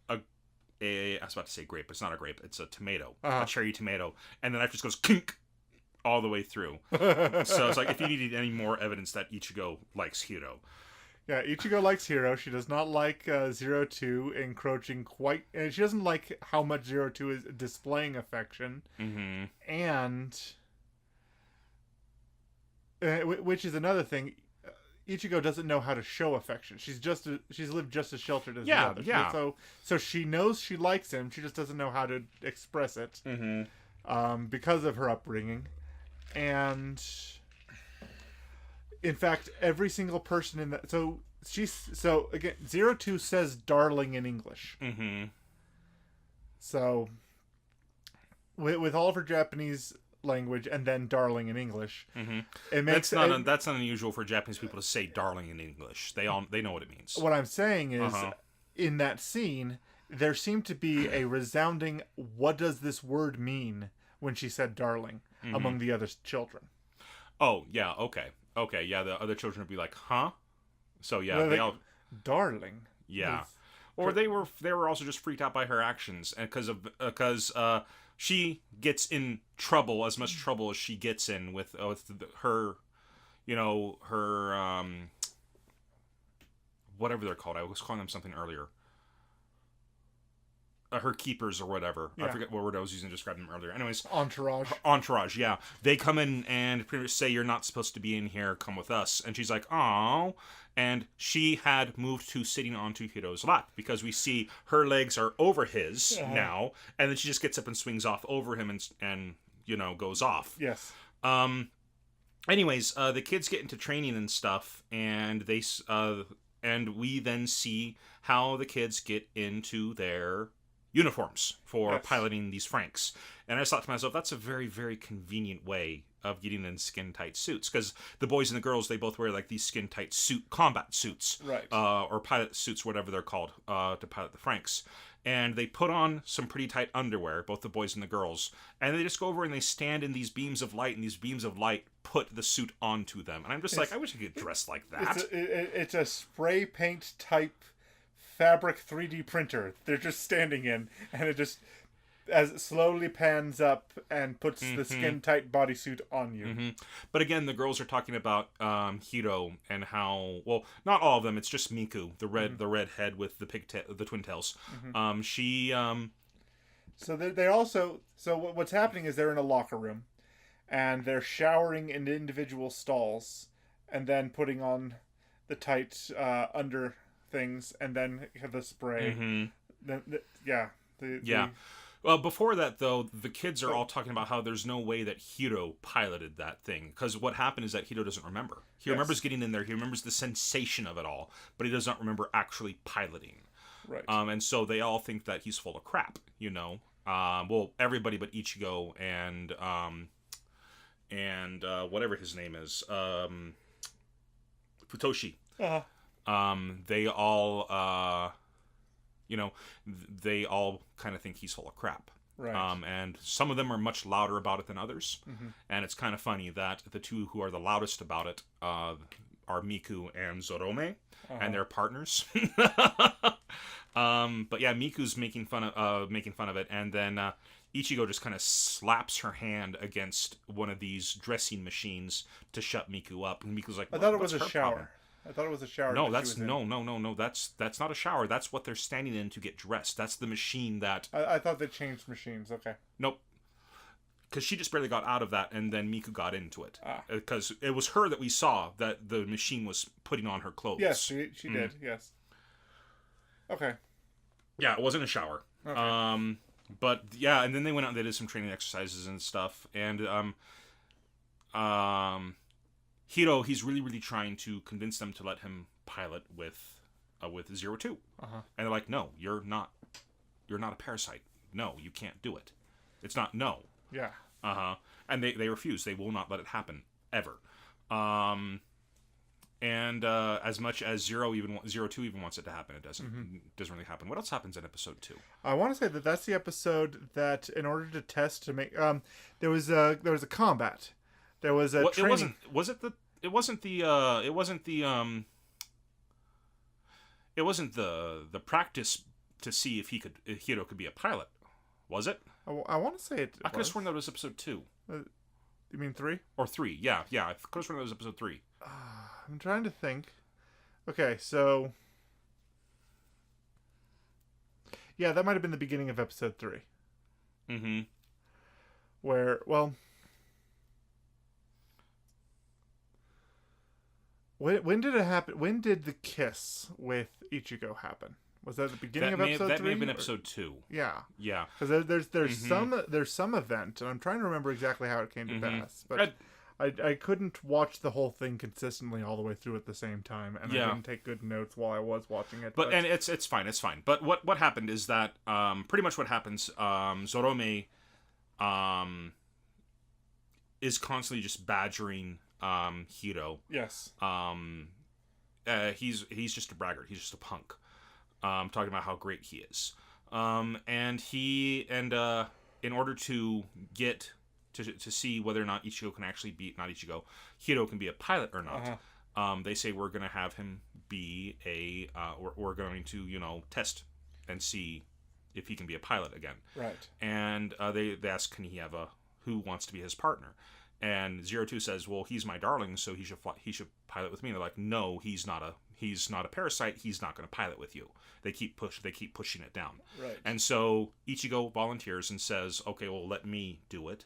I was about to say grape, but it's not a grape, it's a tomato, Uh-huh. a cherry tomato, and the knife just goes kink all the way through. So it's like, if you needed any more evidence that Ichigo likes Hiro. Yeah, Ichigo likes Hiro. She does not like Zero Two encroaching quite. And she doesn't like how much Zero Two is displaying affection, Mm-hmm. and which is another thing. Ichigo doesn't know how to show affection. She's lived just as sheltered as the others. Yeah. So she knows she likes him. She just doesn't know how to express it, because of her upbringing, and. In fact, every single person in that... So again, 02 says darling in English. Mm-hmm. So, with all of her Japanese language and then darling in English, it makes... That's not unusual for Japanese people to say darling in English. They know what it means. What I'm saying is, in that scene, there seemed to be a resounding, what does this word mean, when she said darling, among the other children. Oh, yeah, okay. Okay, yeah, the other children would be like, huh? So yeah, Well, they all, darling. yeah, or they were also just freaked out by her actions, and because she gets in trouble, as much trouble as she gets in with her, her whatever they're called. I was calling them something earlier. Her keepers or whatever. Yeah. I forget what word I was using to describe them earlier. Anyways. Entourage, yeah. They come in and pretty much say, you're not supposed to be in here, come with us. And she's like, oh. And she had moved to sitting onto Hiro's lap, because we see her legs are over his now, and then she just gets up and swings off over him and goes off. Yes. Anyways, the kids get into training and stuff, and and we then see how the kids get into their uniforms for piloting these FRANXX. And I just thought to myself, that's a very, very convenient way of getting in skin-tight suits, because the boys and the girls, they both wear like these skin-tight combat suits, right? Or pilot suits, whatever they're called, to pilot the FRANXX. And they put on some pretty tight underwear, both the boys and the girls, and they just go over and they stand in these beams of light, and these beams of light put the suit onto them. And I'm just like, I wish I could get dressed like that. It's a spray paint type fabric 3D printer they're just standing in, and it just, as it slowly pans up and puts the skin tight bodysuit on you. But again, the girls are talking about Hiro and how, well, not all of them, it's just Miku, the red head with the twin tails. So they also, what's happening is they're in a locker room, and they're showering in individual stalls, and then putting on the tight under things, and then the spray. Well, before that, though, the kids are all talking about how there's no way that Hiro piloted that thing, because what happened is that Hiro doesn't remember. He remembers getting in there, he remembers the sensation of it all, but he does not remember actually piloting. Right. And so they all think that he's full of crap, well, everybody but Ichigo and whatever his name is, Futoshi. They all, they all kind of think he's full of crap. Right. And some of them are much louder about it than others. And it's kind of funny that the two who are the loudest about it are Miku and Zorome, and they're partners. But yeah, Miku's making fun of it, and then Ichigo just kind of slaps her hand against one of these dressing machines to shut Miku up, and Miku's like, I thought it was a shower. Problem? I thought it was a shower. No, that's no. That's not a shower. That's what they're standing in to get dressed. That's the machine that. I thought they changed machines. Okay. Nope. Because she just barely got out of that, and then Miku got into it. Because it was her that we saw that the machine was putting on her clothes. Yes, she did. Yes. Okay. Yeah, it wasn't a shower. Okay. But yeah, and then they went out and they did some training exercises and stuff, and Hiro, he's really, really trying to convince them to let him pilot with 02. And they're like, no, you're not a parasite. No, you can't do it. It's not no. Yeah. And they refuse. They will not let it happen ever. And as much as Zero Two even wants it to happen, it doesn't really happen. What else happens in episode 2? I want to say that that's the episode that, in order to test to make, there was a combat. There was a training. It wasn't the practice to see if Hiro could be a pilot, was it? I want to say it. I could have sworn that was episode 2. You mean 3? Or 3? Yeah. I could have sworn that was episode 3. I'm trying to think. Okay, so yeah, that might have been the beginning of episode 3. Mm-hmm. Where, well, when did it happen? When did the kiss with Ichigo happen? Was that the beginning of episode 3? That may have been episode 2. Yeah. Yeah. Because there's some event, and I'm trying to remember exactly how it came to pass, but I couldn't watch the whole thing consistently all the way through at the same time, and I didn't take good notes while I was watching it. And it's fine. But what happened is that pretty much what happens, Zorome is constantly just badgering Hiro. Yes. He's just a braggart. He's just a punk. Talking about how great he is. And in order to get to see whether or not Ichigo can actually be, not Ichigo, Hiro can be a pilot or not. They say we're going to have him be we're going to, test and see if he can be a pilot again. Right. And they ask, can he have who wants to be his partner? And 02 says, well, he's my darling, so he should pilot with me. And they're like, no, he's not a parasite. He's not going to pilot with you. They keep pushing it down. Right. And so Ichigo volunteers and says, okay, well, let me do it.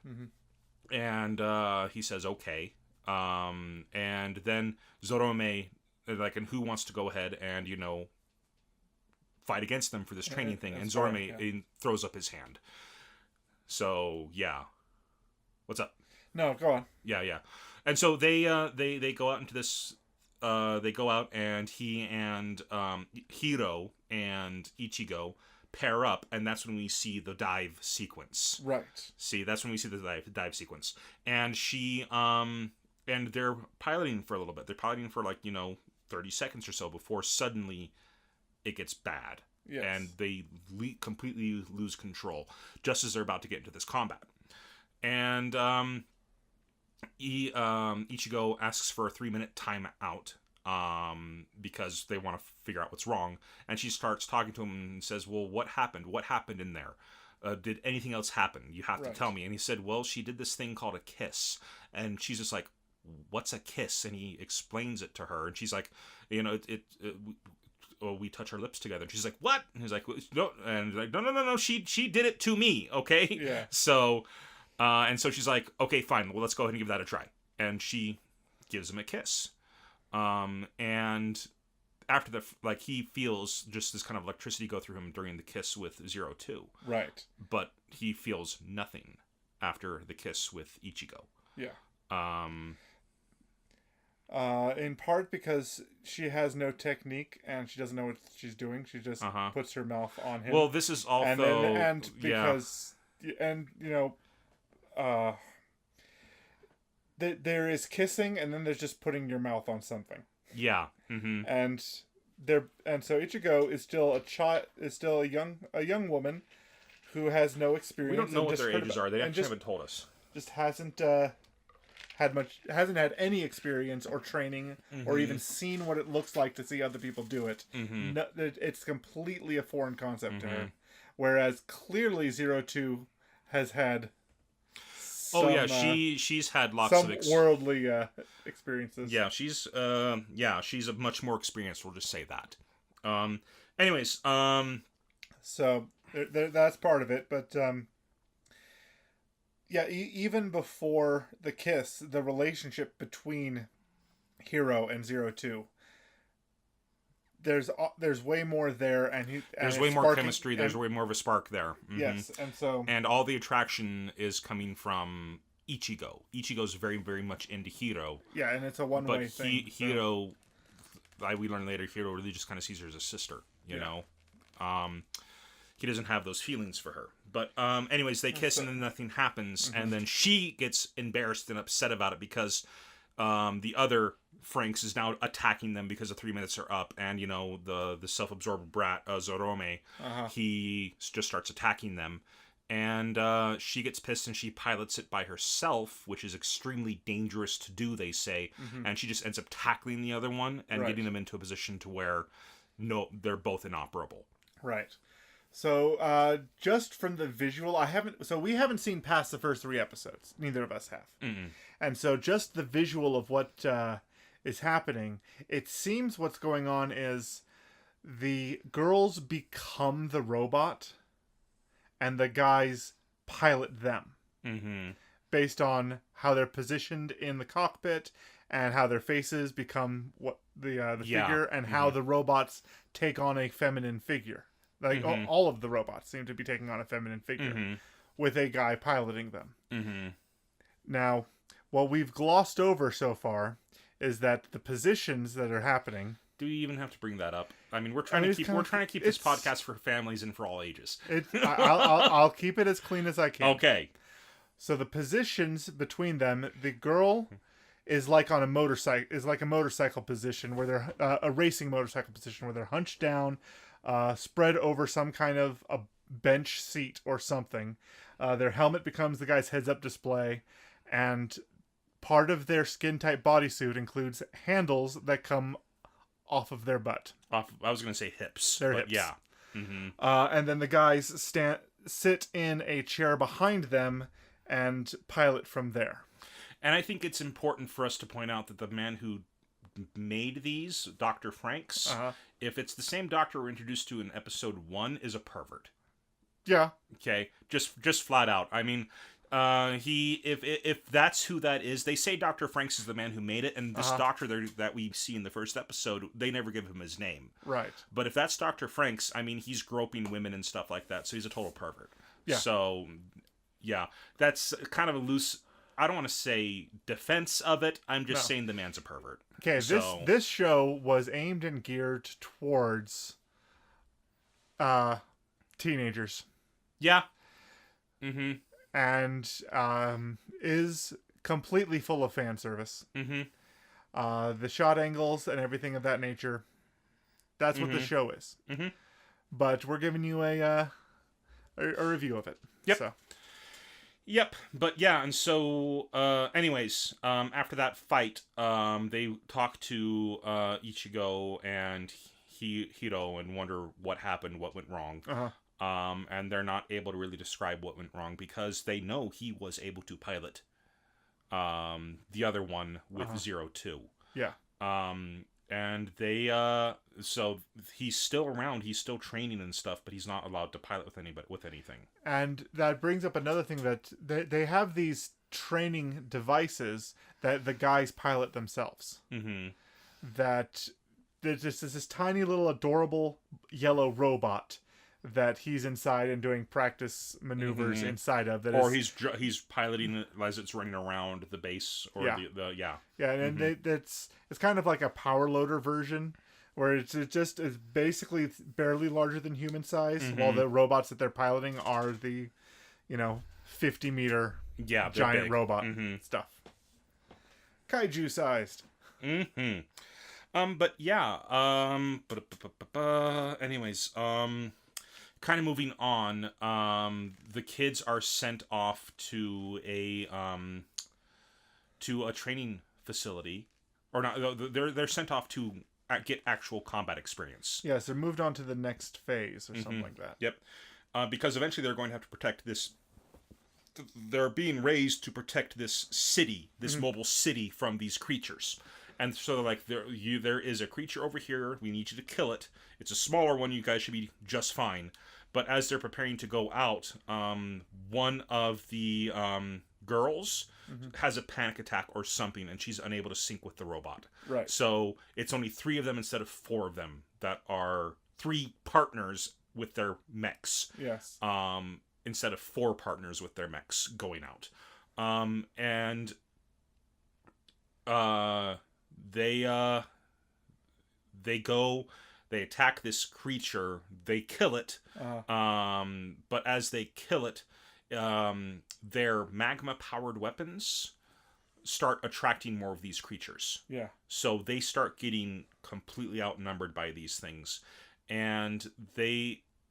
Mm-hmm. And he says, okay. And then Zorome, like, and who wants to go ahead and, fight against them for this training thing? And Zorome throws up his hand. So, yeah. What's up? No, go on. Yeah. And so they go out into this. They go out, and he and Hiro and Ichigo pair up, and that's when we see the dive sequence. Right. That's when we see the dive sequence. And she and they're piloting for a little bit. They're piloting for 30 seconds or so before suddenly it gets bad. Yes. And they completely lose control just as they're about to get into this combat. And Ichigo asks for a 3-minute timeout because they want to figure out what's wrong. And she starts talking to him and says, well, what happened? What happened in there? Did anything else happen? You have to tell me. And he said, well, she did this thing called a kiss. And she's just like, what's a kiss? And he explains it to her. And she's like, we touch our lips together. And she's like, what? And he's like, no. And he's like, no. She did it to me. Okay. Yeah. So, and so she's like, okay, fine. Well, let's go ahead and give that a try. And she gives him a kiss. And after he feels just this kind of electricity go through him during the kiss with 02. Right. But he feels nothing after the kiss with Ichigo. Yeah. In part because she has no technique and she doesn't know what she's doing. She just puts her mouth on him. Well, this is also... there is kissing, and then there's just putting your mouth on something. Yeah. Mm-hmm. And so Ichigo is still a young woman who has no experience. We don't know what their ages are. They actually haven't told us. Just hasn't had any experience or training or even seen what it looks like to see other people do it. Mm-hmm. No, it's completely a foreign concept to her. Whereas clearly 02 has had she's had lots of worldly experiences. Yeah, she's much more experienced, we'll just say that. Anyways, so that's part of it, but even before the kiss, the relationship between Hiro and 02, there's way more there, and there's way more chemistry. There's way more of a spark there. Mm-hmm. Yes, and all the attraction is coming from Ichigo. Ichigo's very, very much into Hiro. Yeah, and it's a one-way thing. But Hiro, we learn later, Hiro really just kind of sees her as a sister. You know, he doesn't have those feelings for her. But anyways, they kiss and then nothing happens, and then she gets embarrassed and upset about it because the other FRANXX is now attacking them because the 3 minutes are up, and the self-absorbed brat Zorome, he just starts attacking them, and she gets pissed and she pilots it by herself, which is extremely dangerous to do, they say, and she just ends up tackling the other one and getting them into a position to where they're both inoperable. Right. So, just from the visual, we haven't seen past the first 3 episodes. Neither of us have. Mm-mm. And so just the visual of what is happening, it seems what's going on is the girls become the robot and the guys pilot them. Mm-hmm. Based on how they're positioned in the cockpit and how their faces become what the figure, and how the robots take on a feminine figure. Like all of the robots seem to be taking on a feminine figure with a guy piloting them. Mm-hmm. Now, what we've glossed over so far is that the positions that are happening. Do you even have to bring that up? I mean, we're trying to keep this podcast for families and for all ages. I'll keep it as clean as I can. Okay. So the positions between them, the girl is like on a motorcycle, motorcycle position where they're a racing motorcycle position where they're hunched down, spread over some kind of a bench seat or something. Their helmet becomes the guy's heads-up display, and part of their skin-tight bodysuit includes handles that come off of their butt. I was going to say hips. Their hips. Yeah. Mm-hmm. And then the guys sit in a chair behind them and pilot from there. And I think it's important for us to point out that the man who made these, Dr. FRANXX, if it's the same doctor we're introduced to in episode 1, is a pervert. Yeah. Okay, just flat out. I mean, if that's who that is, they say Dr. FRANXX is the man who made it, and this doctor that we see in the first episode, they never give him his name. Right. But if that's Dr. FRANXX, I mean, he's groping women and stuff like that, so he's a total pervert. Yeah. So, yeah, that's kind of a loose, I don't want to say defense of it, I'm just saying the man's a pervert. Okay, this show was aimed and geared towards teenagers. Yeah. Mm-hmm. And is completely full of fan service. Mm-hmm. The shot angles and everything of that nature, that's what the show is. Mm-hmm. But we're giving you a review of it. Yep. So. Yep. But yeah, and so anyways, after that fight, they talk to Ichigo and Hiro and wonder what happened, what went wrong. And they're not able to really describe what went wrong because they know he was able to pilot the other one with 02. Yeah. And they so he's still around, he's still training and stuff, but he's not allowed to pilot with anything. And that brings up another thing, that they have these training devices that the guys pilot themselves. Mm-hmm. That there's just this tiny little adorable yellow robot that he's inside and doing practice maneuvers inside of. He's piloting it as it's running around the base or and it's kind of like a power loader version where it's basically barely larger than human size, while the robots that they're piloting are the 50-meter giant robot stuff, kaiju sized. But yeah, anyways, kind of moving on, the kids are sent off to a training facility, or not? They're sent off to get actual combat experience. Yes, they're moved on to the next phase or something like that. Yep, because eventually they're going to have to protect this. They're being raised to protect this city, this mobile city, from these creatures. And so they're like, there is a creature over here. We need you to kill it. It's a smaller one. You guys should be just fine. But as they're preparing to go out, one of the girls has a panic attack or something, and she's unable to sync with the robot. Right. So it's only 3 of them instead of 4 of them that are 3 partners with their mechs. Yes. Instead of 4 partners with their mechs going out. They go, they attack this creature, they kill it, but as they kill it, their magma-powered weapons start attracting more of these creatures. Yeah. So they start getting completely outnumbered by these things. And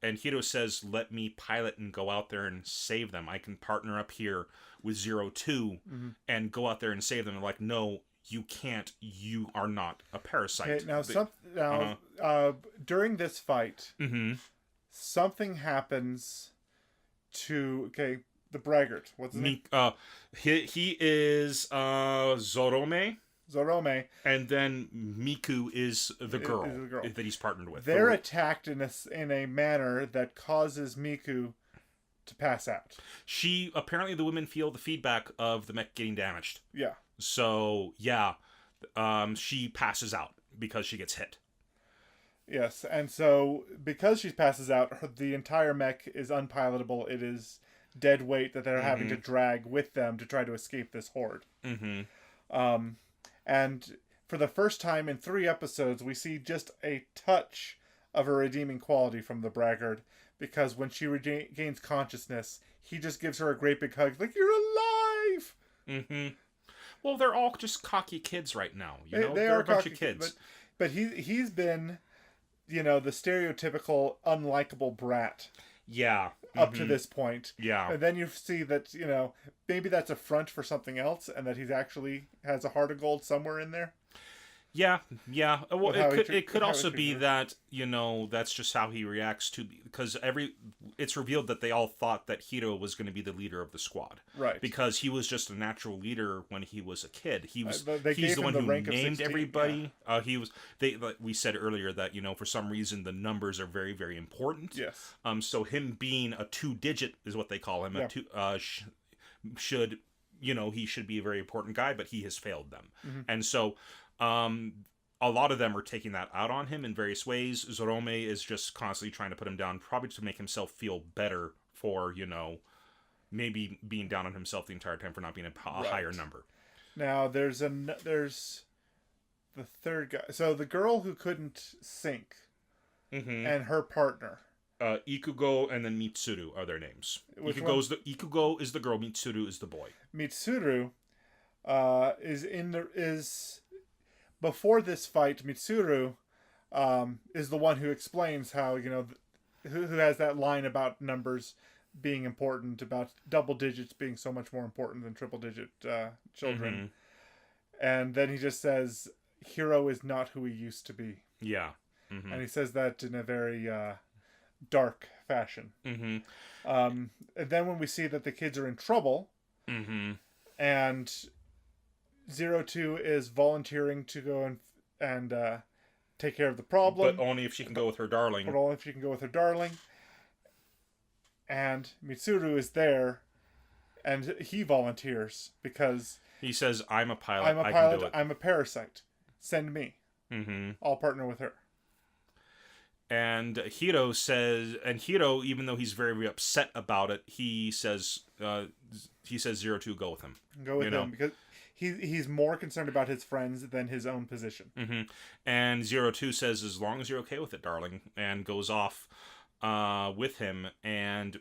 Hiro says, let me pilot and go out there and save them. I can partner up here with 02 and go out there and save them. They're like, no, you can't. You are not a parasite. Okay, during this fight, something happens to the braggart. What's his name? He is Zorome. Zorome. And then Miku is the girl that he's partnered with. They're attacked in a manner that causes Miku to pass out. Apparently the women feel the feedback of the mech getting damaged. Yeah. So, she passes out because she gets hit. Yes, and so because she passes out, the entire mech is unpilotable. It is dead weight that they're having to drag with them to try to escape this horde. And for the first time in 3 episodes, we see just a touch of a redeeming quality from the braggart, because when she regains consciousness, he just gives her a great big hug, like, you're alive! Well, they're all just cocky kids right now. They're a bunch of kids. But he's been, the stereotypical unlikable brat. Yeah. Up to this point. Yeah. And then you see that, maybe that's a front for something else, and that he's actually has a heart of gold somewhere in there. Yeah. Well, it could also be that, that's just how he reacts to, because it's revealed that they all thought that Hiro was going to be the leader of the squad. Right. Because he was just a natural leader when he was a kid. He's the one who named 16, everybody. Yeah. Like we said earlier that, for some reason the numbers are very, very important. Yes. So him being a 2-digit is what they call him. Yeah. He should be a very important guy, but he has failed them. And so, a lot of them are taking that out on him in various ways. Zorome is just constantly trying to put him down, probably to make himself feel better for, maybe being down on himself the entire time for not being a higher number. Now, there's the third guy. So the girl who couldn't sink and her partner. Ikugo and then Mitsuru are their names. Ikugo is the girl, Mitsuru is the boy. Mitsuru is before this fight. Mitsuru is the one who explains how who has that line about numbers being important, about double digits being so much more important than triple digit children. And then he just says Hiro is not who he used to be. Yeah. And he says that in a very dark fashion. And then when we see that the kids are in trouble, and 02 is volunteering to go and take care of the problem, but only if she can go with her darling. And Mitsuru is there, and he volunteers because he says, "I'm a pilot. I can do it. I'm a parasite. Send me. I'll partner with her." And Hiro says, even though he's very, very upset about it, he says 02, go with him. Go with him because he's more concerned about his friends than his own position. And 02 says, as long as you're okay with it, darling, and goes off with him. And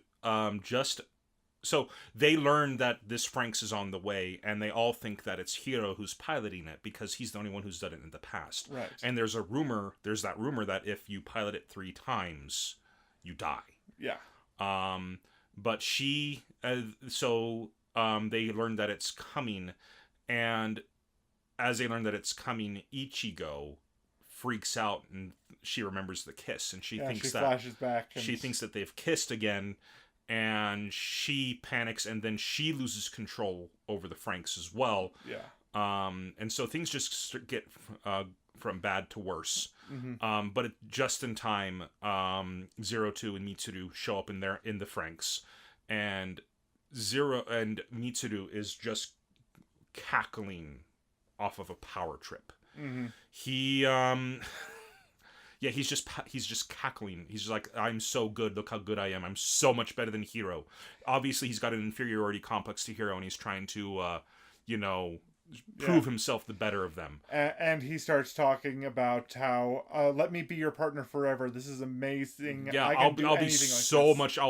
so they learn that this FRANXX is on the way, and they all think that it's Hiro who's piloting it because he's the only one who's done it in the past. Right. And there's that rumor that if you pilot it 3 times, you die. Yeah. But they learn that it's coming, and as they learn that it's coming, Ichigo freaks out, and she remembers the kiss, and she flashes back. She thinks that they've kissed again, and she panics, and then she loses control over the FRANXX as well. Yeah. And so things just get from bad to worse. But just in time, 02 and Mitsuru show up in the FRANXX, and Mitsuru is just cackling off of a power trip. He's just cackling. He's just like, I'm so good. Look how good I am. I'm so much better than Hiro. Obviously, he's got an inferiority complex to Hiro, and he's trying to, prove himself the better of them. And he starts talking about how, let me be your partner forever. This is amazing. Yeah, I'll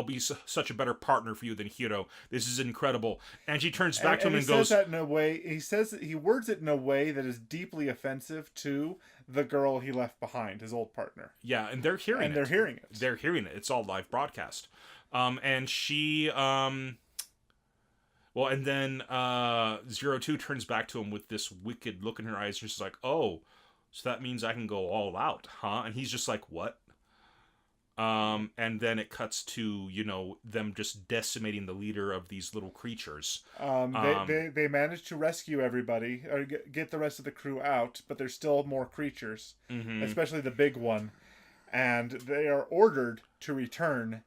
be such a better partner for you than Hiro. This is incredible. And she turns back to him and goes... He says that he words it in a way that is deeply offensive to the girl he left behind, his old partner. Yeah, and they're hearing it. They're hearing it. It's all live broadcast. And she... Well, and then 02 turns back to him with this wicked look in her eyes. She's like, oh, so that means I can go all out, huh? And he's just like, what? And then it cuts to, them just decimating the leader of these little creatures. They managed to rescue everybody, or get the rest of the crew out, but there's still more creatures, especially the big one. And they are ordered to return.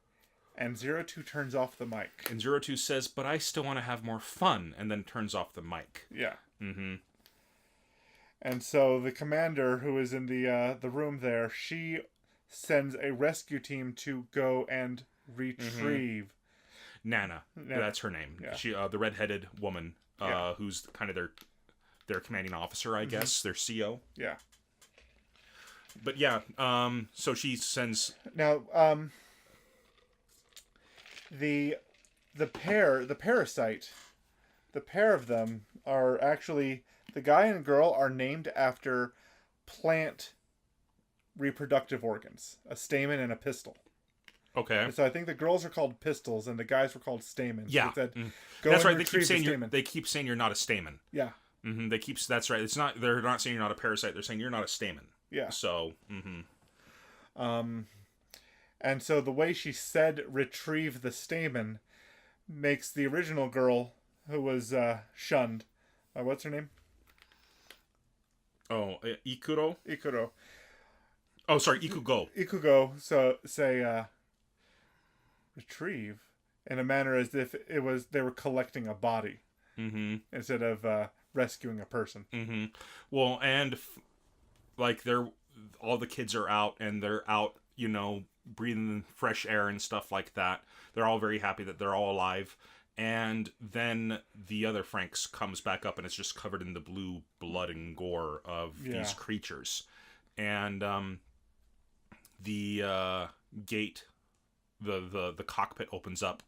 And 02 turns off the mic. And 02 says, but I still want to have more fun, and then turns off the mic. Yeah. Mm-hmm. And so the commander, who is in the room there, she sends a rescue team to go and retrieve... Nana. That's her name. Yeah. She, the redheaded woman, who's kind of their commanding officer, I guess, their CO. Yeah. But yeah, so she sends... Now, the parasite, the pair of them are actually, the guy and girl are named after plant reproductive organs, a stamen and a pistil. Okay. And so I think the girls are called pistils and the guys were called stamens. Yeah. That's right. They keep saying you're not a stamen. Yeah. Mm-hmm. That's right. They're not saying you're not a parasite. They're saying you're not a stamen. Yeah. So. And so the way she said retrieve the stamen makes the original girl who was shunned. What's her name? Oh, Ikuro? Ikuro. Oh, sorry, Ikugo. Ikugo, so say retrieve in a manner as if they were collecting a body instead of rescuing a person. Mm-hmm. Well, and all the kids are out and they're out, breathing fresh air and stuff like that. They're all very happy that they're all alive. And then the other FRANXX comes back up and it's just covered in the blue blood and gore of these creatures. And the gate, the cockpit opens up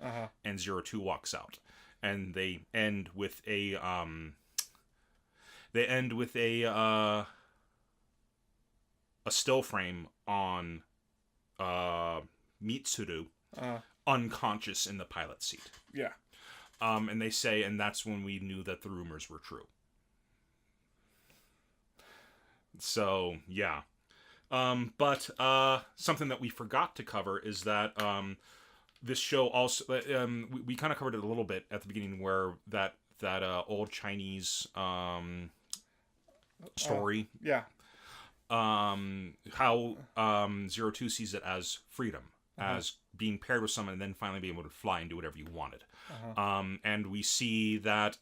and 02 walks out. And they end with a still frame on Mitsuru unconscious in the pilot seat. Yeah. And they say, and that's when we knew that the rumors were true. So, yeah. But something that we forgot to cover is that this show also... we kind of covered it a little bit at the beginning where that old Chinese story... yeah. How 02 sees it as freedom, as being paired with someone and then finally being able to fly and do whatever you wanted. And we see that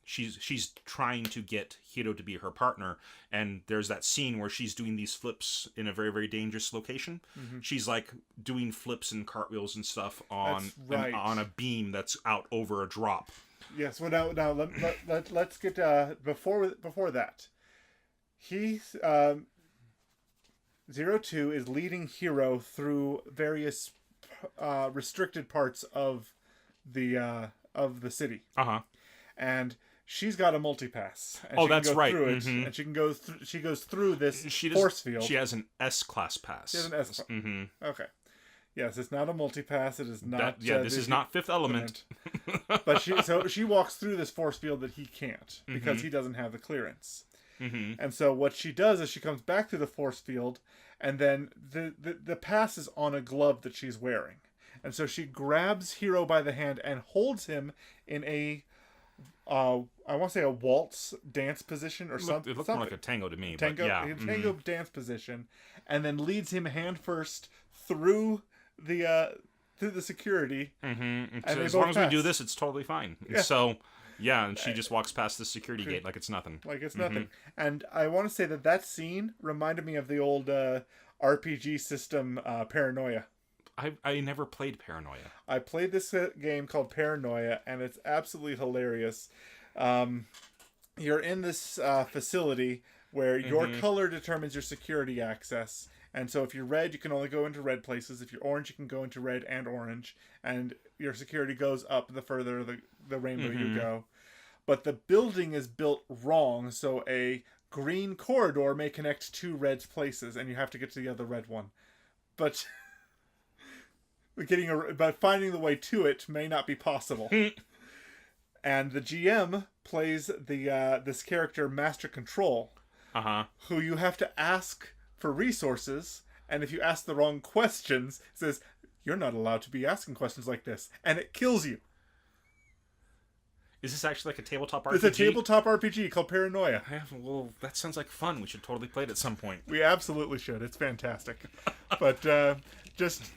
she's trying to get Hiro to be her partner, and there's that scene where she's doing these flips in a very, very dangerous location. She's like doing flips and cartwheels and stuff on a beam that's out over a drop. Yes. Well, now let's get before that. He's 02 is leading Hiro through various restricted parts of the city. And she's got a multipass. And that's right. Through it, and she can go. She goes through this force field. She has an S-class pass. She has an S. Okay. Yes, it's not a multipass. It is not. This is not Fifth Element. But she walks through this force field that he can't because he doesn't have the clearance. And so what she does is she comes back through the force field, and then the pass is on a glove that she's wearing. And so she grabs Hiro by the hand and holds him in a, I want to say a waltz dance position or something. It looked more like a tango to me. Tango dance position, and then leads him hand first through the security. And as long as we do this, it's totally fine. Yeah. So... yeah, and she just walks past the security gate like it's nothing. Like it's nothing. And I want to say that scene reminded me of the old RPG system Paranoia. I never played Paranoia. I played this game called Paranoia, and it's absolutely hilarious. you're in this facility where your color determines your security access. And so if you're red, you can only go into red places. If you're orange, you can go into red and orange. And your security goes up the further the rainbow you go. But the building is built wrong, so a green corridor may connect two red places, and you have to get to the other red one. But but finding the way to it may not be possible. And the GM plays this character Master Control, who you have to ask for resources, and if you ask the wrong questions, it says, "You're not allowed to be asking questions like this," and it kills you. Is this actually like a tabletop RPG? It's a tabletop RPG called Paranoia. Well, that sounds like fun. We should totally play it at some point. We absolutely should. It's fantastic. But just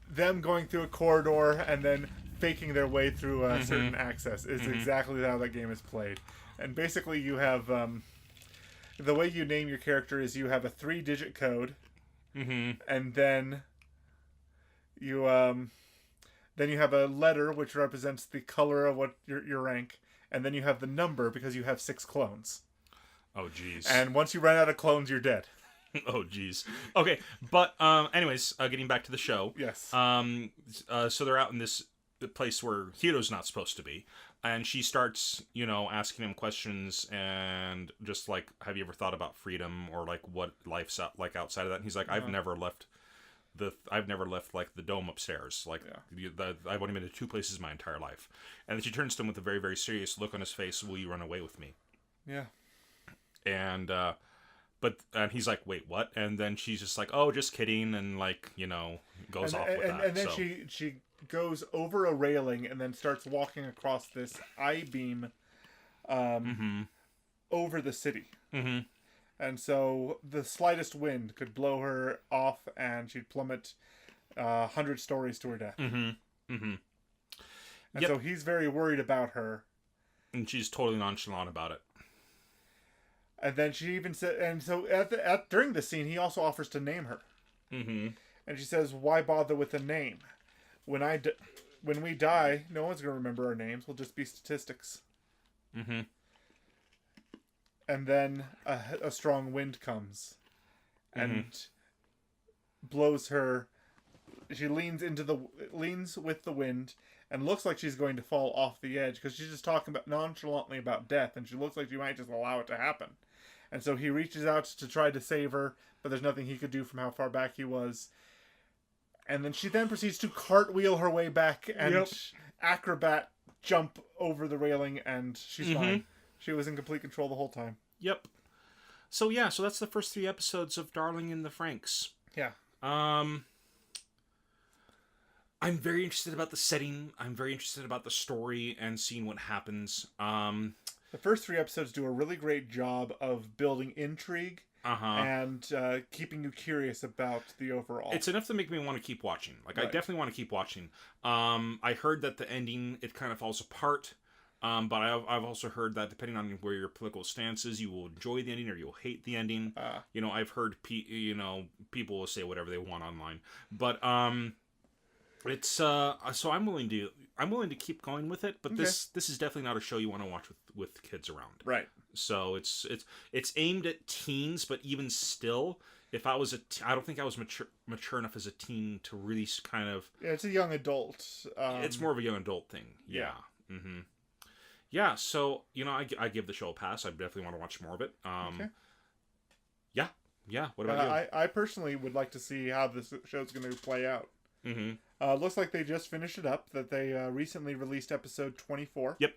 them going through a corridor and then faking their way through a certain access is exactly how that game is played. And basically you have... the way you name your character is you have a 3-digit code, and then you have a letter which represents the color of what your rank, and then you have the number because you have 6 clones. Oh, jeez. And once you run out of clones, you're dead. Oh, jeez. Okay, but anyways, getting back to the show. Yes. So they're out in this place where Hiro's not supposed to be, and she starts, asking him questions and just like, have you ever thought about freedom or like what life's like outside of that? And he's like, I've never left like the dome upstairs. Like I've only been to 2 places my entire life. And then she turns to him with a very, very serious look on his face. Will you run away with me? Yeah. And and he's like, wait, what? And then she's just like, oh, just kidding, and like, goes off with that. And then she goes over a railing and then starts walking across this I-beam over the city. And so the slightest wind could blow her off and she'd plummet 100 stories to her death. And so he's very worried about her. And she's totally nonchalant about it. And then she even said, and so during the scene, he also offers to name her. And she says, "Why bother with a name? When we die, no one's going to remember our names. We'll just be statistics." And then a strong wind comes and blows her. She leans with the wind and looks like she's going to fall off the edge because she's just talking nonchalantly about death, and she looks like she might just allow it to happen. And so he reaches out to try to save her, but there's nothing he could do from how far back he was. And then she proceeds to cartwheel her way back and acrobat jump over the railing, and she's fine. She was in complete control the whole time. Yep. So that's the first 3 episodes of Darling in the FRANXX. Yeah. I'm very interested about the setting. I'm very interested about the story and seeing what happens. The first 3 episodes do a really great job of building intrigue and keeping you curious about the overall. It's enough to make me want to keep watching. Like, right. I definitely want to keep watching. I heard that the ending, it kind of falls apart. But I've also heard that depending on where your political stance is, you will enjoy the ending or you'll hate the ending. I've heard people will say whatever they want online. But it's so I'm willing to keep going with it, but this is definitely not a show you want to watch with kids around. Right. So it's aimed at teens, but even still, if I was I don't think I was mature enough as a teen to really kind of... Yeah, it's a young adult. It's more of a young adult thing. Yeah. Yeah, so, I give the show a pass. I definitely want to watch more of it. Yeah. What about you? I personally would like to see how this show's going to play out. Looks like they just finished it up, that they recently released episode 24. Yep.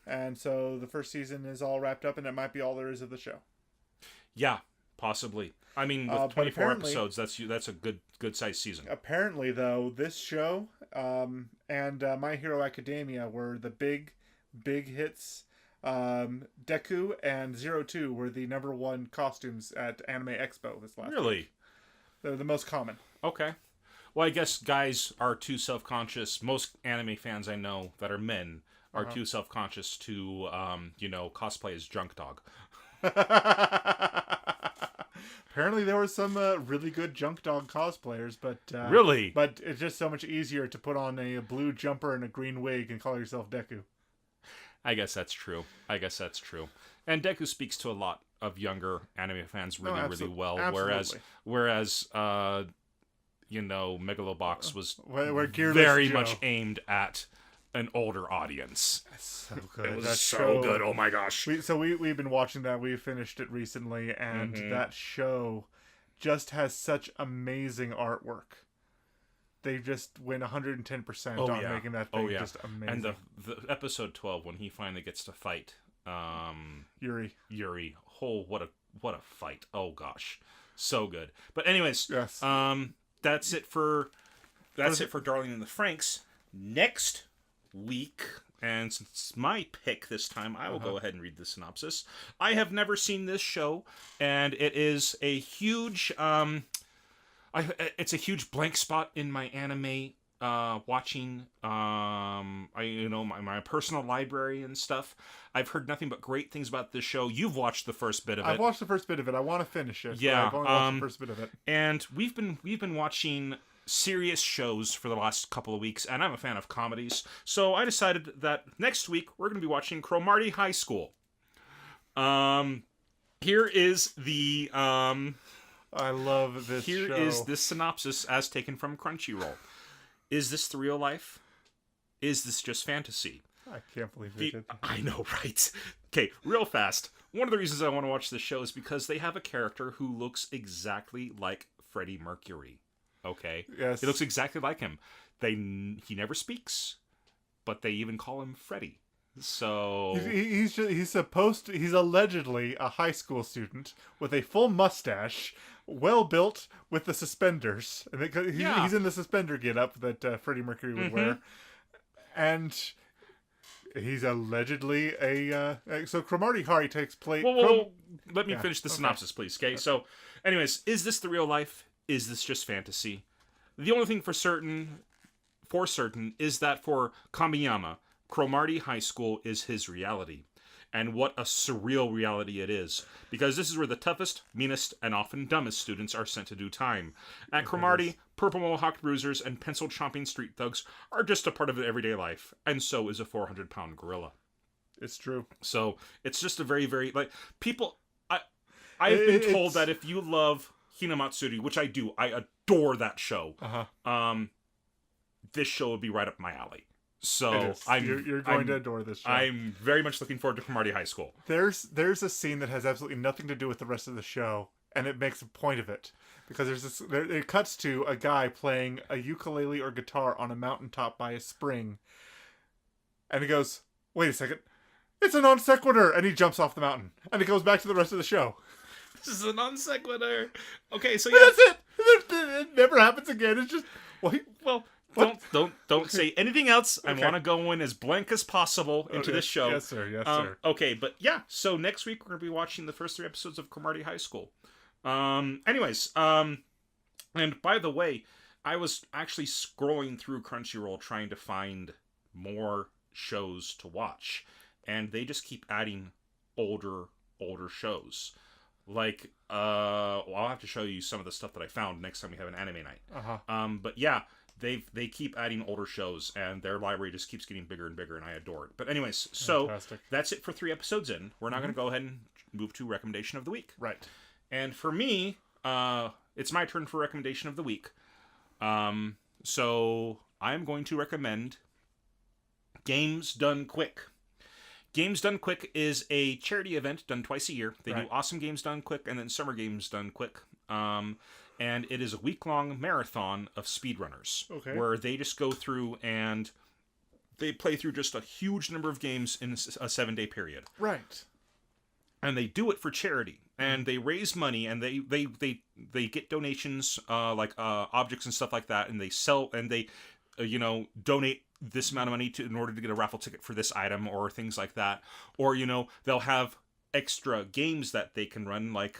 And so the first season is all wrapped up, and that might be all there is of the show. Yeah, possibly. I mean, with 24 episodes, that's a good sized season. Apparently, though, this show and My Hero Academia were the big hits. Deku and 02 were the #1 costumes at Anime Expo this last week. They're the most common. Okay. Well, I guess guys are too self-conscious. Most anime fans I know that are men are too self-conscious to, cosplay as Junk Dog. Apparently there were some really good Junk Dog cosplayers, but... really? But it's just so much easier to put on a blue jumper and a green wig and call yourself Deku. I guess that's true. And Deku speaks to a lot of younger anime fans really, really well. Absolutely. Whereas Megalobox was Where Gearless very Joe. much aimed at an older audience. So good. It was That so show- good. Oh my gosh. We've been watching that. We finished it recently, and that show just has such amazing artwork. They just went 110% on making that thing just amazing. And the episode 12 when he finally gets to fight Yuri. Oh, what a fight. Oh gosh. So good. But anyways, Yes. that's it for Darling in the FRANXX. Next week, and since it's my pick this time, I will go ahead and read the synopsis. I have never seen this show, and it is a huge it's a huge blank spot in my anime watching. My personal library and stuff. I've heard nothing but great things about this show. You've watched the first bit of it. I've watched the first bit of it. I want to finish it. Yeah, I've only watched the first bit of it. And we've been watching serious shows for the last couple of weeks, and I'm a fan of comedies. So I decided that next week we're going to be watching Cromartie High School. Here is the I love this show. Here is the synopsis as taken from Crunchyroll. Is this the real life? Is this just fantasy? I can't believe they did that. I know, right? Okay, real fast. One of the reasons I want to watch this show is because they have a character who looks exactly like Freddie Mercury. Okay? Yes. He looks exactly like him. He never speaks, but they even call him Freddie. So He's allegedly a high school student with a full mustache, well built with the suspenders. And he's in the suspender get-up that Freddie Mercury would wear, and he's allegedly so Cromartie High takes place. Whoa. Let me finish the synopsis, please. Okay. So, anyways, is this the real life? Is this just fantasy? The only thing for certain is that for Kamiyama, Cromartie High School is his reality. And what a surreal reality it is. Because this is where the toughest, meanest, and often dumbest students are sent to do time. At Cromartie, purple mohawk bruisers and pencil-chomping street thugs are just a part of everyday life. And so is a 400-pound gorilla. It's true. So, it's just a very, very... people... I've been told that if you love Hinamatsuri, which I do, I adore that show. This show would be right up my alley. So you're going to adore this show. I'm very much looking forward to Cromartie High School. There's a scene that has absolutely nothing to do with the rest of the show, and it makes a point of it because it cuts to a guy playing a ukulele or guitar on a mountaintop by a spring, and he goes, "Wait a second, it's a non sequitur," and he jumps off the mountain, and it goes back to the rest of the show. This is a non sequitur. Okay, so But that's it. It never happens again. It's just well. Don't say anything else. Okay. I want to go in as blank as possible into this show. Yes, sir. Yes, sir. Okay, but yeah. So next week we're gonna be watching the first 3 episodes of Cromartie High School. Anyways, and by the way, I was actually scrolling through Crunchyroll trying to find more shows to watch, and they just keep adding older shows. Like, I'll have to show you some of the stuff that I found next time we have an anime night. But yeah. They keep adding older shows, and their library just keeps getting bigger and bigger, and I adore it. But anyways, so Fantastic. That's it for 3 episodes in. We're now going to go ahead and move to recommendation of the week. Right. And for me, it's my turn for recommendation of the week. So I'm going to recommend Games Done Quick. Games Done Quick is a charity event done twice a year. They do Awesome Games Done Quick and then Summer Games Done Quick. And it is a week-long marathon of speedrunners. Okay. Where they just go through and they play through just a huge number of games in a 7-day period. Right. And they do it for charity. And they raise money, and they get donations, like objects and stuff like that, and they sell, and they, donate this amount of money in order to get a raffle ticket for this item or things like that. Or, they'll have extra games that they can run, like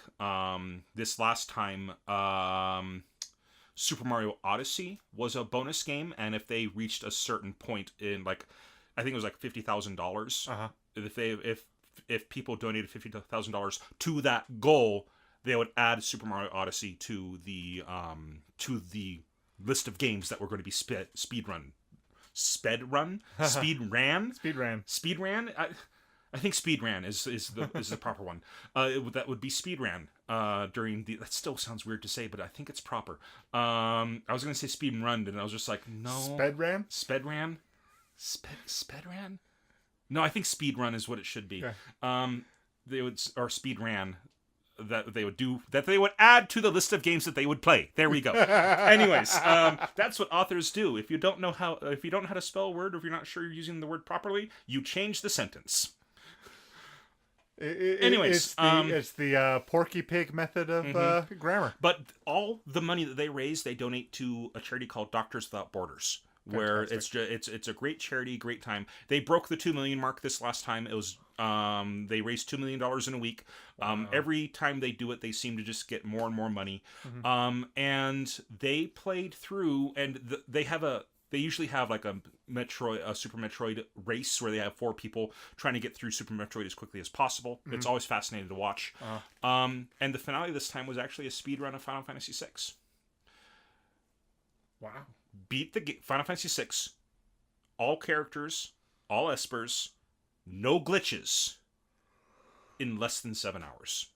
this last time Super Mario Odyssey was a bonus game, and if they reached a certain point in, like, I think it was like $50,000, if people donated $50,000 to that goal, they would add Super Mario Odyssey to the list of games that were going to be speedrun. Sped Run, Speed Ran. Speed ran. Speed Ran. I think Speed Ran is the proper one. That would be Speed Ran during the. That still sounds weird to say, but I think it's proper. I was gonna say Speed and Run, and I was just like, no. Sped ran. Sped Ran. Sped Ran. No, I think Speed Run is what it should be. Okay. They would or Speed Ran. That they would add to the list of games that they would play. There we go. Anyways, that's what authors do. If you don't know how to spell a word, or if you're not sure you're using the word properly, you change the sentence. Anyways, it's the Porky Pig method of grammar. But all the money that they raise, they donate to a charity called Doctors Without Borders, where it's a great charity, great time. They broke the 2 million mark this last time. It was they raised $2 million in a week. Wow. Every time they do it, they seem to just get more and more money. And they played through, and they usually have like a Super Metroid race where they have 4 people trying to get through Super Metroid as quickly as possible. It's always fascinating to watch. And the finale this time was actually a speed run of Final Fantasy VI. Wow. Beat the Final Fantasy VI, all characters, all espers, no glitches, in less than 7 hours.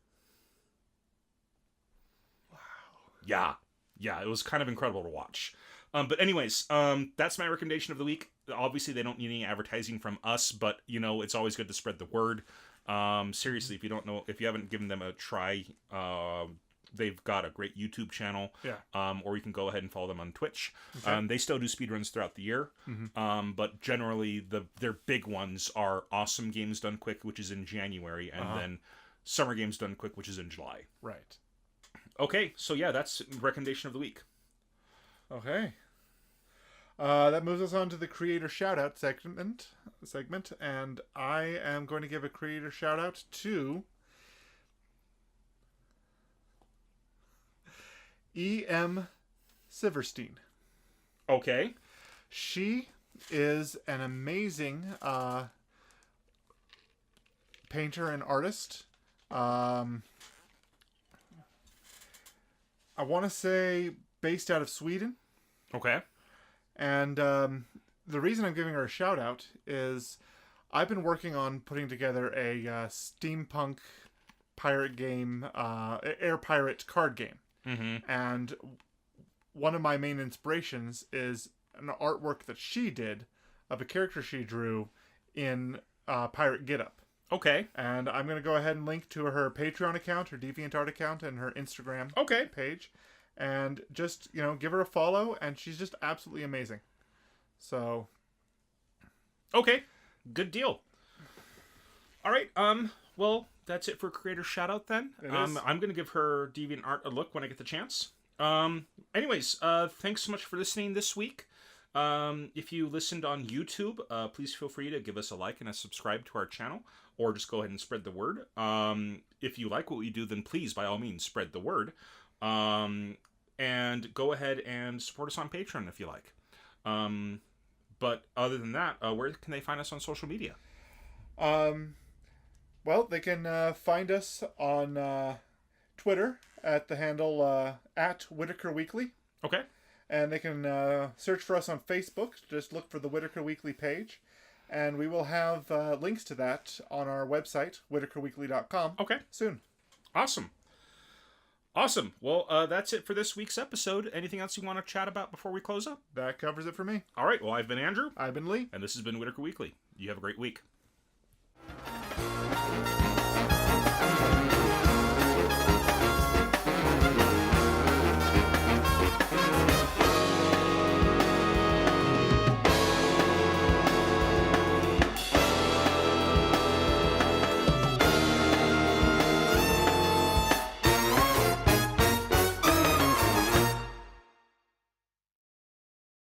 Wow. Yeah, it was kind of incredible to watch. But anyways, that's my recommendation of the week. Obviously, they don't need any advertising from us, but it's always good to spread the word. Seriously, if you haven't given them a try, they've got a great YouTube channel. Yeah. Or you can go ahead and follow them on Twitch. Okay. They still do speedruns throughout the year. But generally, their big ones are Awesome Games Done Quick, which is in January, and then Summer Games Done Quick, which is in July. Right. Okay, so yeah, that's recommendation of the week. Okay. That moves us on to the creator shout-out segment, and I am going to give a creator shout-out to E.M. Siverstein. Okay. She is an amazing painter and artist. I want to say based out of Sweden. Okay. And the reason I'm giving her a shout out is I've been working on putting together a steampunk pirate game, air pirate card game. And one of my main inspirations is an artwork that she did of a character she drew in pirate getup. Okay. And I'm going to go ahead and link to her Patreon account, her DeviantArt account, and her Instagram page. And just, give her a follow, and she's just absolutely amazing. So. Okay. Good deal. All right. Well, that's it for creator shout out then. I'm going to give her DeviantArt a look when I get the chance. Anyways, thanks so much for listening this week. If you listened on YouTube, please feel free to give us a like and a subscribe to our channel, or just go ahead and spread the word. If you like what we do, then please, by all means, spread the word. And go ahead and support us on Patreon if you like. But other than that, where can they find us on social media? Well, they can find us on Twitter at the handle at Whittaker Weekly. Okay. And they can search for us on Facebook. Just look for the Whittaker Weekly page. And we will have links to that on our website, whittakerweekly.com. Okay. Soon. Awesome. Well, that's it for this week's episode. Anything else you want to chat about before we close up? That covers it for me. All right. Well, I've been Andrew. I've been Lee. And this has been Whittaker Weekly. You have a great week.